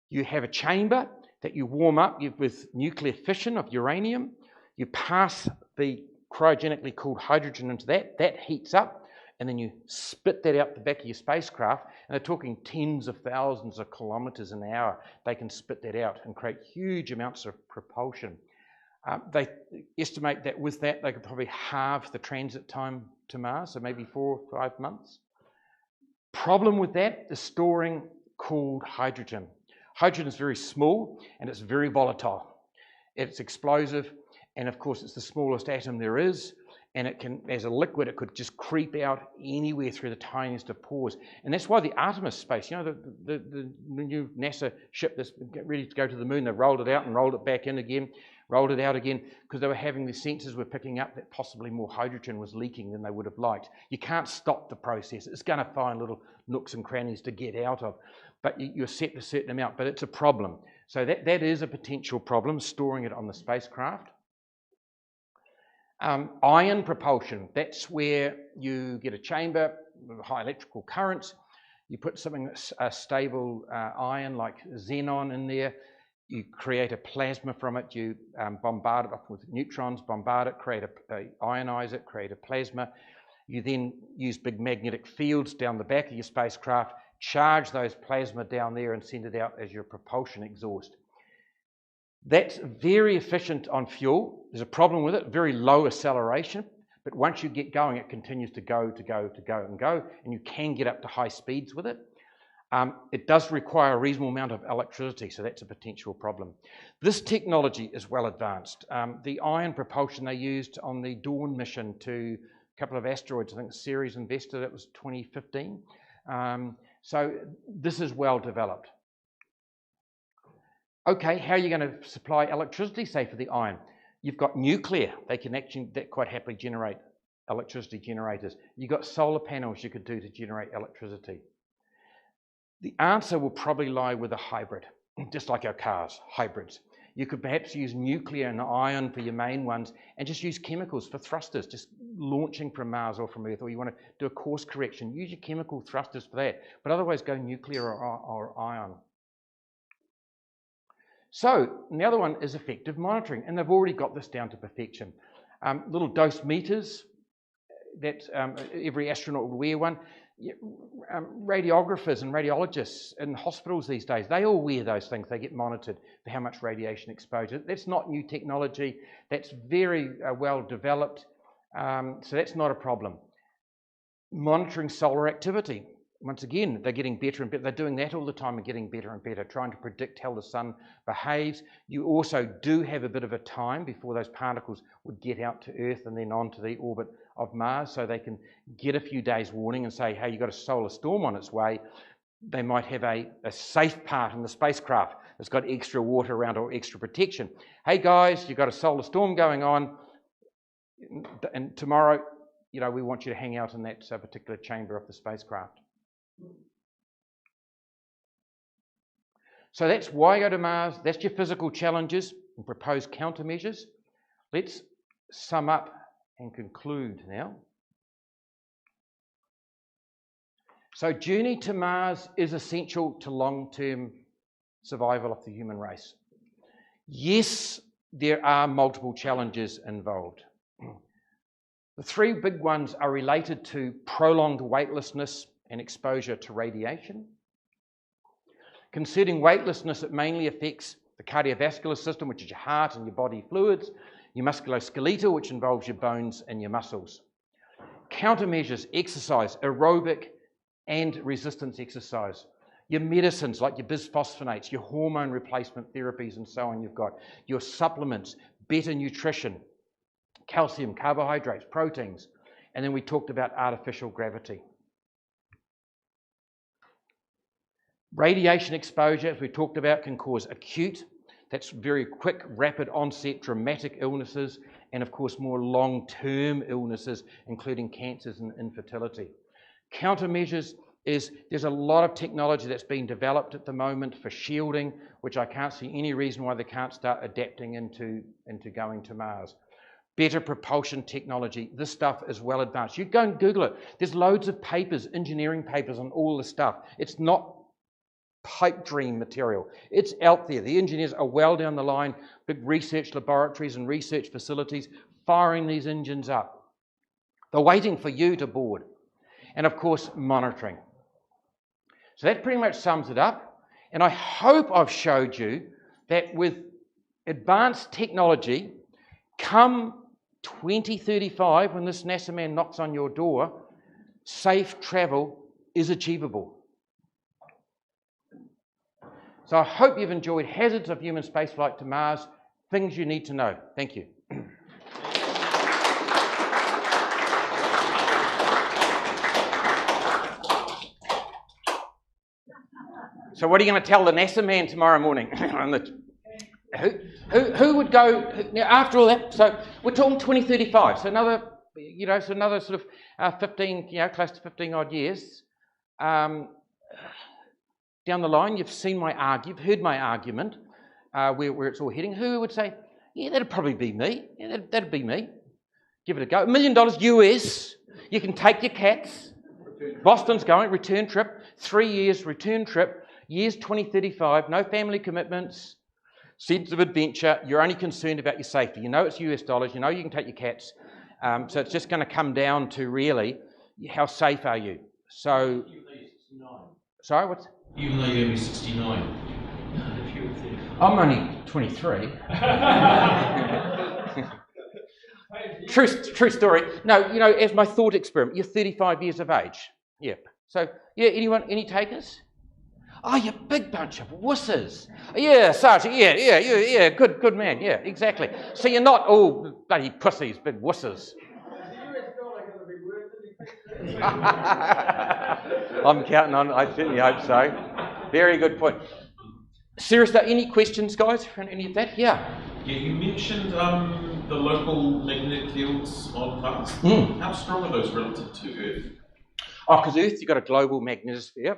You have a chamber that you warm up with nuclear fission of uranium. You pass the cryogenically cooled hydrogen into that heats up, and then you spit that out the back of your spacecraft, and they're talking tens of thousands of kilometers an hour. They can spit that out and create huge amounts of propulsion. They estimate that with that, they could probably halve the transit time to Mars, so maybe 4 or 5 months. Problem with that is storing cooled hydrogen. Hydrogen is very small and it's very volatile. It's explosive, and of course it's the smallest atom there is, and it can, as a liquid, it could just creep out anywhere through the tiniest of pores. And that's why the Artemis space, you know, the new NASA ship that's ready to go to the moon, they rolled it out and rolled it back in again, rolled it out again, because they were having the sensors were picking up that possibly more hydrogen was leaking than they would have liked. You can't stop the process. It's going to find little nooks and crannies to get out of, but you're set a certain amount, but it's a problem. So that is a potential problem, storing it on the spacecraft. Ion propulsion, that's where you get a chamber with high electrical currents, you put something that's a stable ion like xenon in there, you create a plasma from it, you bombard it off with neutrons, bombard it, ionize it, create a plasma. You then use big magnetic fields down the back of your spacecraft, charge those plasma down there and send it out as your propulsion exhaust. That's very efficient on fuel. There's a problem with it, very low acceleration, but once you get going, it continues to go, and you can get up to high speeds with it. It does require a reasonable amount of electricity, so that's a potential problem. This technology is well advanced. The ion propulsion they used on the Dawn mission to a couple of asteroids, I think Ceres and Vesta, that was 2015. So this is well developed. Okay, how are you going to supply electricity, say, for the ion? You've got nuclear. They can actually quite happily generate electricity generators. You've got solar panels you could do to generate electricity. The answer will probably lie with a hybrid, just like our cars, hybrids. You could perhaps use nuclear and ion for your main ones and just use chemicals for thrusters, just launching from Mars or from Earth, or you want to do a course correction, use your chemical thrusters for that, but otherwise go nuclear or ion. So, and the other one is effective monitoring, and they've already got this down to perfection. Little dose meters every astronaut would wear one. Radiographers and radiologists in hospitals these days, they all wear those things. They get monitored for how much radiation exposure. That's not new technology. That's very well developed. So that's not a problem. Monitoring solar activity. Once again, they're getting better and better. They're doing that all the time and getting better and better, trying to predict how the sun behaves. You also do have a bit of a time before those particles would get out to Earth and then onto the orbit of Mars, so they can get a few days warning and say, hey, you've got a solar storm on its way. They might have a safe part in the spacecraft that's got extra water around or extra protection. Hey guys, you've got a solar storm going on, and tomorrow, we want you to hang out in that particular chamber of the spacecraft. So that's why go to Mars. That's your physical challenges and proposed countermeasures. Let's sum up and conclude now. So journey to Mars is essential to long-term survival of the human race. Yes, there are multiple challenges involved. The three big ones are related to prolonged weightlessness and exposure to radiation. Concerning weightlessness, it mainly affects the cardiovascular system, which is your heart and your body fluids, your musculoskeletal, which involves your bones and your muscles. Countermeasures, exercise, aerobic and resistance exercise. Your medicines like your bisphosphonates, your hormone replacement therapies and so on you've got. Your supplements, better nutrition, calcium, carbohydrates, proteins. And then we talked about artificial gravity. Radiation exposure, as we talked about, can cause acute, that's very quick, rapid onset, dramatic illnesses, and of course more long-term illnesses, including cancers and infertility. Countermeasures is there's a lot of technology that's being developed at the moment for shielding, which I can't see any reason why they can't start adapting into going to Mars. Better propulsion technology, this stuff is well advanced. You go and Google it. There's loads of papers, engineering papers on all this stuff. It's not pipe dream material. It's out there. The engineers are well down the line, big research laboratories and research facilities firing these engines up. They're waiting for you to board. And of course, monitoring. So that pretty much sums it up. And I hope I've showed you that with advanced technology, come 2035, when this NASA man knocks on your door, safe travel is achievable. So I hope you've enjoyed Hazards of Human Spaceflight to Mars, things you need to know. Thank you. So what are you going to tell the NASA man tomorrow morning? Who would go, after all that, so we're talking 2035, so another, sort of 15, close to 15 odd years. Down the line, you've heard my argument, where it's all heading. Who would say, yeah, that'd probably be me. Yeah, that'd be me. Give it a go. $1 million US. You can take your cats. Boston's going, return trip. 3 years, return trip. Years 2035, no family commitments. Sense of adventure. You're only concerned about your safety. You know it's US dollars. You know you can take your cats. So it's just going to come down to really, how safe are you? So, sorry, what's... Even though you're only 69. I'm only 23. True story. No, as my thought experiment, you're 35 years of age. Yep. So, yeah, any takers? Oh, you big bunch of wusses. Yeah, Sergeant, yeah, good man, yeah, exactly. So you're not all bloody pussies, big wusses. I'm counting on it, I certainly hope so. Very good point. Seriously, any questions, guys, from any of that? Yeah. Yeah, you mentioned the local magnetic fields on Mars. How strong are those relative to Earth? Oh, because Earth, you've got a global magnetosphere.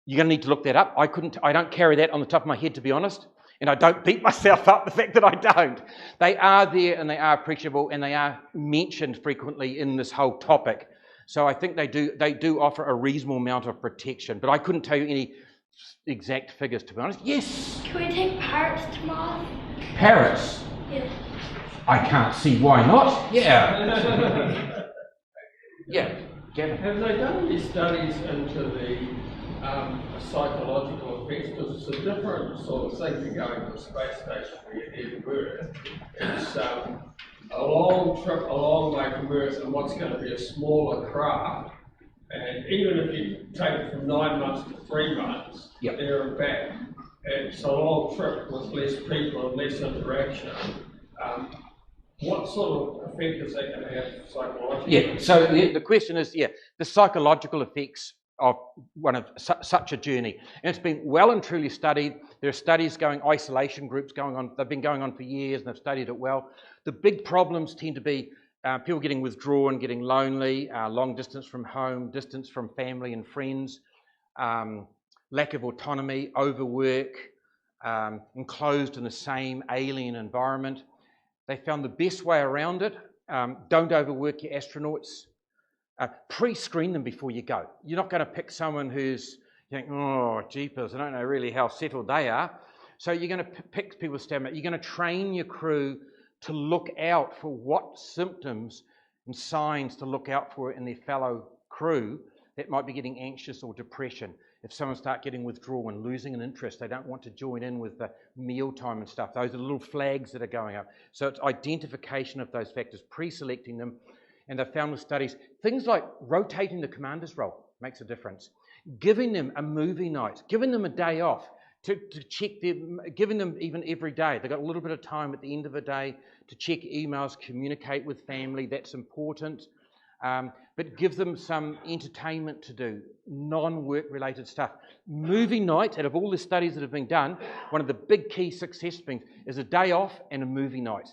You're going to need to look that up. I don't carry that on the top of my head, to be honest, and I don't beat myself up the fact that I don't. They are there and they are appreciable and they are mentioned frequently in this whole topic. So I think they do offer a reasonable amount of protection, but I couldn't tell you any exact figures, to be honest. Yes? Can we take parrots to Mars? Parrots? Yeah. I can't see why not. Yeah. Yeah, Gavin. Have they done any studies into the psychological effects? Because it's a different sort of thing to going to the space station where you're near to Earth. It's a long trip, a long way from Earth, and what's going to be a smaller craft. And even if you take it from 9 months to 3 months, Yep. there and back, it's a long trip with less people and less interaction. What sort of effect is that going to have psychologically? Yeah, so the question is, the psychological effects of one of such a journey. And it's been well and truly studied. There are studies going, isolation groups going on, they've been going on for years and they've studied it well. The big problems tend to be people getting withdrawn, getting lonely, long distance from home, distance from family and friends, lack of autonomy, overwork, enclosed in the same alien environment. They found the best way around it. Don't overwork your astronauts. Pre-screen them before you go. You're not going to pick someone who's, you think, oh, jeepers, I don't know really how settled they are. So you're going to pick people with stamina. You're going to train your crew to look out for what symptoms and signs to look out for in their fellow crew that might be getting anxious or depression. If someone starts getting withdrawn, losing an interest, they don't want to join in with the mealtime and stuff. Those are little flags that are going up. So it's identification of those factors, pre-selecting them. And they've found with studies, things like rotating the commander's role makes a difference. Giving them a movie night, giving them a day off to check them, giving them even every day. They've got a little bit of time at the end of the day to check emails, communicate with family, that's important. But give them some entertainment to do, non-work related stuff. Movie night, out of all the studies that have been done, one of the big key success things is a day off and a movie night.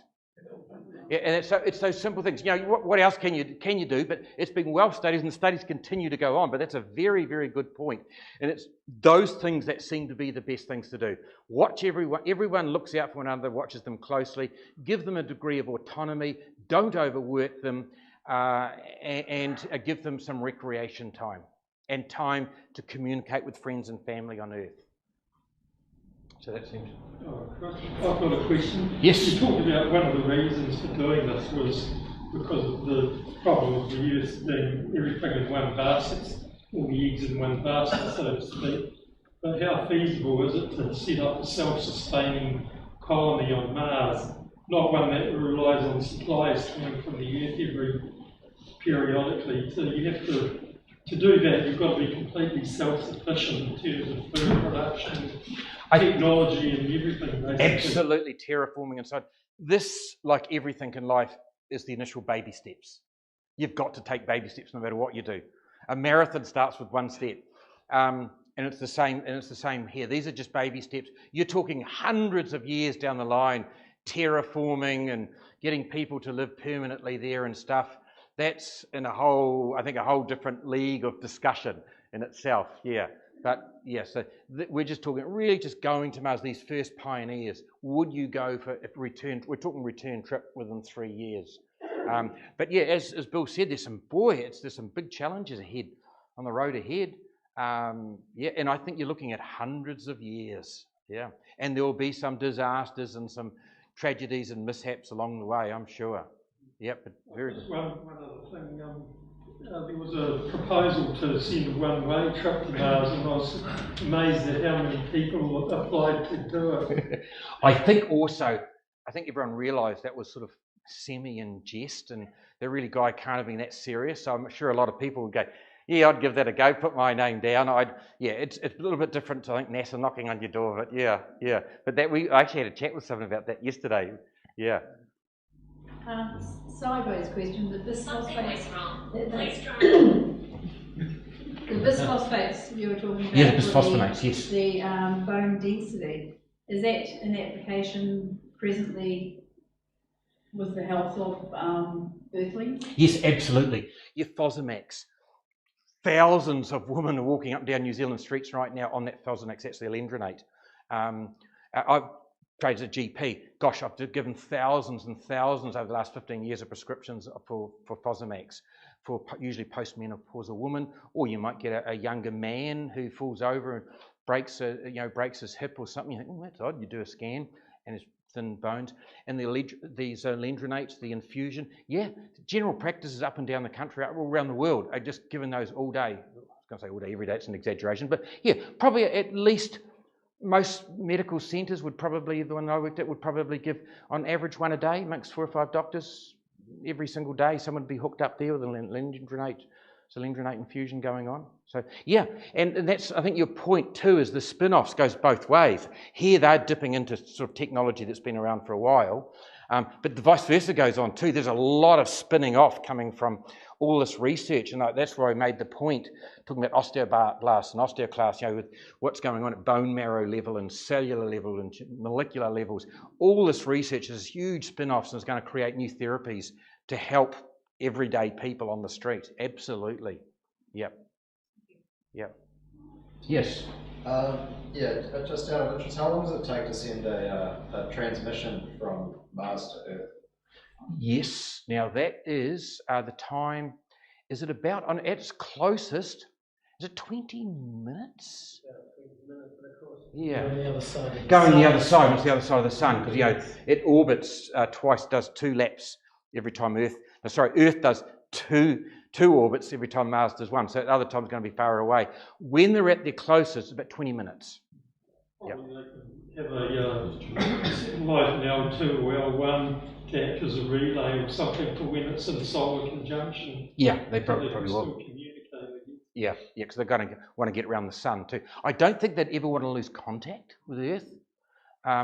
Yeah, and it's those simple things. You know, what else can you do? But it's been well studied, and the studies continue to go on. But that's a very, very good point. And it's those things that seem to be the best things to do. Watch everyone. Everyone looks out for one another, watches them closely. Give them a degree of autonomy. Don't overwork them, and give them some recreation time and time to communicate with friends and family on Earth. So that seems... I've got a question. Yes. You talked about one of the reasons for doing this was because of the problem of the Earth being everything in one basket, all the eggs in one basket, so to speak. But how feasible is it to set up a self-sustaining colony on Mars, not one that relies on supplies coming from the Earth periodically? So you have to do that, you've got to be completely self-sufficient in terms of food production, technology and everything, basically. Absolutely, terraforming inside. This, like everything in life, is the initial baby steps. You've got to take baby steps no matter what you do. A marathon starts with one step, and it's the same. And it's the same here. These are just baby steps. You're talking hundreds of years down the line, terraforming and getting people to live permanently there and stuff. That's in a whole different league of discussion in itself. Yeah. But yeah, so we're just talking, really just going to Mars, these first pioneers. Would you go for a return? We're talking return trip within 3 years. But yeah, as Bill said, there's some big challenges ahead, on the road ahead. Yeah, and I think you're looking at hundreds of years. Yeah, and there will be some disasters and some tragedies and mishaps along the way, I'm sure. Yep, but very good. One other thing. There was a proposal to send a one-way trip to Mars, and I was amazed at how many people applied to do it. I think everyone realised that was sort of semi in jest, and they're really can't have been that serious. So I'm sure a lot of people would go, yeah, I'd give that a go, put my name down. It's a little bit different to, I think, NASA knocking on your door, but yeah. But I actually had a chat with someone about that yesterday. Yeah. Sideways question, the bisphosphates. Please try. The bisphosphates you were talking about. Yeah, the bisphosphonates, yes. The bone density, is that an application presently with the health of earthlings? Yes, absolutely. Your Fosamax. Thousands of women are walking up and down New Zealand streets right now on that Fosamax, that's the alendronate. I've traded as a GP. Gosh, I've given thousands and thousands over the last 15 years of prescriptions for Fosamax, for usually postmenopausal women, or you might get a younger man who falls over and breaks his hip or something. You think, oh, that's odd. You do a scan, and his thin bones. And these lendrinates, the infusion, yeah, general practices up and down the country, all around the world, are just given those all day. I was going to say all day, every day, it's an exaggeration, but yeah, probably at least most medical centres would probably, the one I worked at, would probably give on average one a day, amongst 4 or 5 doctors. Every single day, someone would be hooked up there with a lendrinate infusion going on. So yeah, and that's, I think your point too, is the spin-offs goes both ways. Here they're dipping into sort of technology that's been around for a while, but the vice versa goes on too. There's a lot of spinning off coming from all this research, and that's where I made the point, talking about osteoblasts and osteoclasts, with what's going on at bone marrow level and cellular level and molecular levels. All this research is huge spin-offs and is going to create new therapies to help everyday people on the street. Absolutely. Yep. Yes. Just out of interest, how long does it take to send a transmission from Mars to Earth? Yes. Now that is the time. Is it about on its closest? Is it 20 minutes? Yeah. Going the other side. Going the other side. What's the other side of the sun? Because it orbits twice, does 2 laps every time Earth does two orbits every time Mars does 1. So at other times it's going to be far away. When they're at their closest, it's about 20 minutes. Yep. They can have a satellite, an L2 or L1, to act as a relay or something for when it's in solar conjunction. Yeah, they probably still will. communicate again. Yeah, because they're going to want to get around the sun too. I don't think they'd ever want to lose contact with Earth.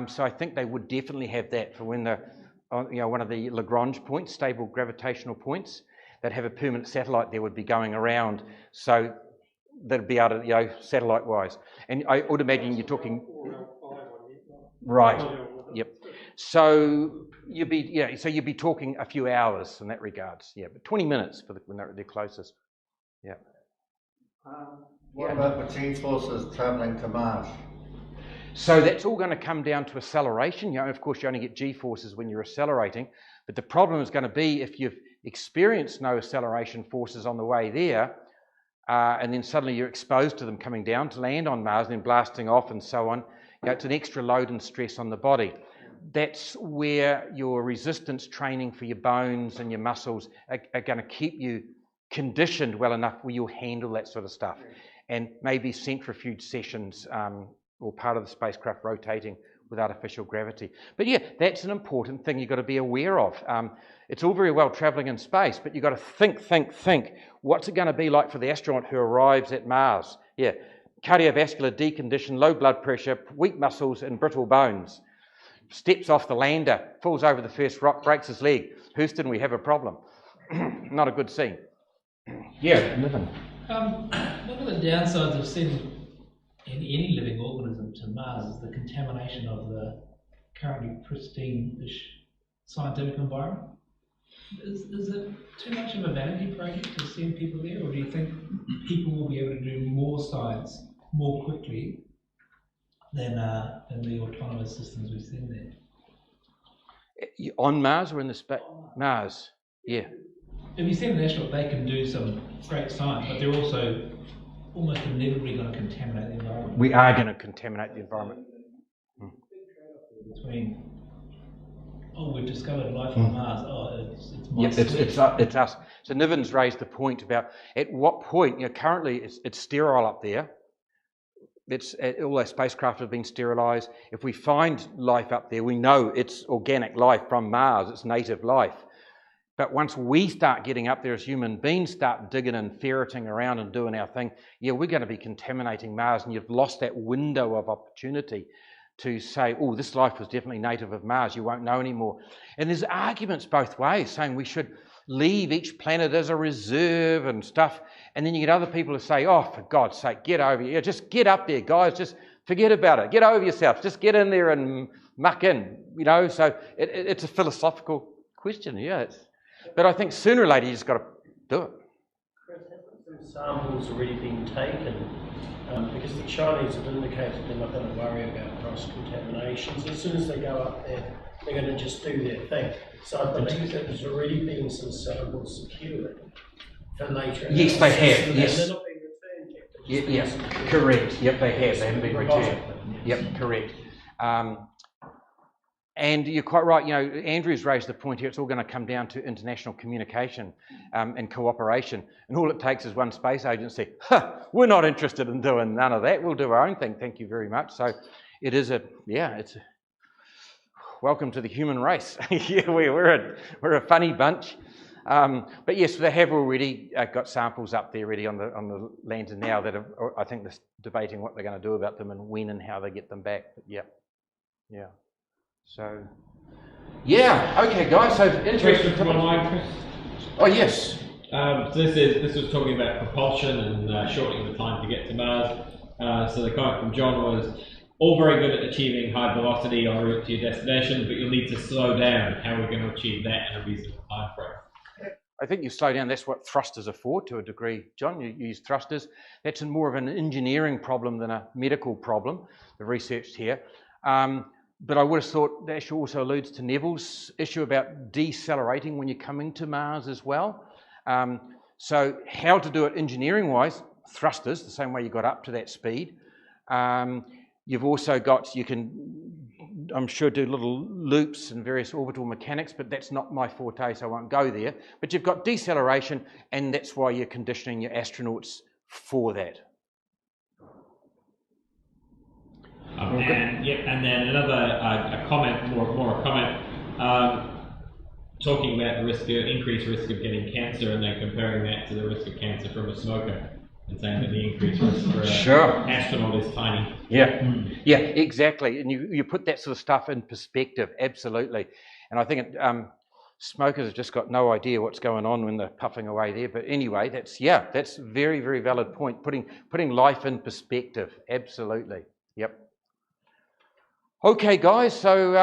So I think they would definitely have that for when they're one of the Lagrange points, stable gravitational points, that have a permanent satellite there would be going around, so they'd be able to, satellite-wise. And I would imagine you're talking... Right, yep. So you'd be talking a few hours in that regards, yeah, but 20 minutes for when they're at their closest, yeah. What about the G-forces travelling to Mars? So that's all going to come down to acceleration. Of course, you only get G-forces when you're accelerating, but the problem is going to be if you've experienced no acceleration forces on the way there, and then suddenly you're exposed to them coming down to land on Mars and then blasting off and so on, it's an extra load and stress on the body. That's where your resistance training for your bones and your muscles are going to keep you conditioned well enough where you'll handle that sort of stuff. And maybe centrifuge sessions or part of the spacecraft rotating with artificial gravity. But yeah, that's an important thing you've got to be aware of. It's all very well travelling in space, but you've got to think. What's it going to be like for the astronaut who arrives at Mars? Yeah, cardiovascular decondition, low blood pressure, weak muscles and brittle bones. Steps off the lander, falls over the first rock, breaks his leg. Houston, we have a problem. Not a good scene. Yeah, Niven. One of the downsides of sending any living organism to Mars is the contamination of the currently pristine-ish scientific environment. Is it too much of a vanity project to send people there, or do you think people will be able to do more science more quickly than the autonomous systems we send there? On Mars or in the space? Mars, yeah. If you send an astronaut, they can do some great science, but they're also almost inevitably going to contaminate the environment. We are going to contaminate the environment. Between, we've discovered life on Mars. It's us. So Niven's raised the point about at what point, currently it's sterile up there. All our spacecraft have been sterilised. If we find life up there, we know it's organic life from Mars, it's native life. But once we start getting up there as human beings, start digging and ferreting around and doing our thing, we're going to be contaminating Mars, and you've lost that window of opportunity to say, this life was definitely native of Mars. You won't know anymore. And there's arguments both ways saying we should leave each planet as a reserve and stuff. And then you get other people who say, for God's sake, get over here. Just get up there, guys. Just forget about it. Get over yourselves. Just get in there and muck in, So it's a philosophical question, But I think sooner or later you just got to do it. Chris, have some samples already been taken? Because the Chinese have indicated they're not going to worry about cross-contamination. So as soon as they go up there, they're going to just do their thing. So I believe that there's already been some samples secured for later. Yes, they have. Yes. They're not being returned yet. Yes, correct. Yep, they have. They haven't been returned. Yep, correct. And you're quite right, you know, Andrew's raised the point here, it's all going to come down to international communication and cooperation. And all it takes is one space agency. We're not interested in doing none of that. We'll do our own thing. Thank you very much. So it is welcome to the human race. Yeah, we're a funny bunch. But yes, they have already got samples up there already on the lander now that are, I think they're debating what they're going to do about them and when and how they get them back. But yeah. So, yeah, okay, guys. So interesting. Oh yes. This was talking about propulsion and shortening the time to get to Mars. So the comment from John was, all very good at achieving high velocity en route to your destination, but you'll need to slow down. How are we going to achieve that in a reasonable time frame? I think you slow down. That's what thrusters are for, to a degree, John. You use thrusters. That's more of an engineering problem than a medical problem. The research here. But I would have thought that also alludes to Neville's issue about decelerating when you're coming to Mars as well. So how to do it engineering-wise, thrusters, the same way you got up to that speed. You've also got, you can, I'm sure, do little loops and various orbital mechanics, but that's not my forte, so I won't go there. But you've got deceleration, and that's why you're conditioning your astronauts for that. And then another a comment, more a comment, talking about the increased risk of getting cancer, and then comparing that to the risk of cancer from a smoker, and saying that the increased risk for an astronaut is tiny. Yeah, exactly. And you put that sort of stuff in perspective, absolutely. And I think smokers have just got no idea what's going on when they're puffing away there. But anyway, that's a very, very valid point. Putting life in perspective, absolutely. Yep. Okay, guys, so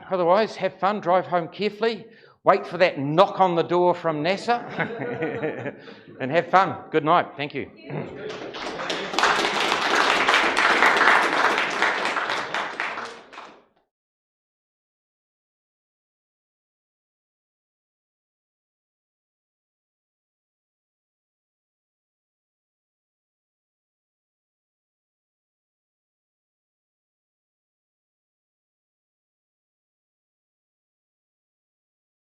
otherwise, have fun, drive home carefully, wait for that knock on the door from NASA, and have fun. Good night. Thank you.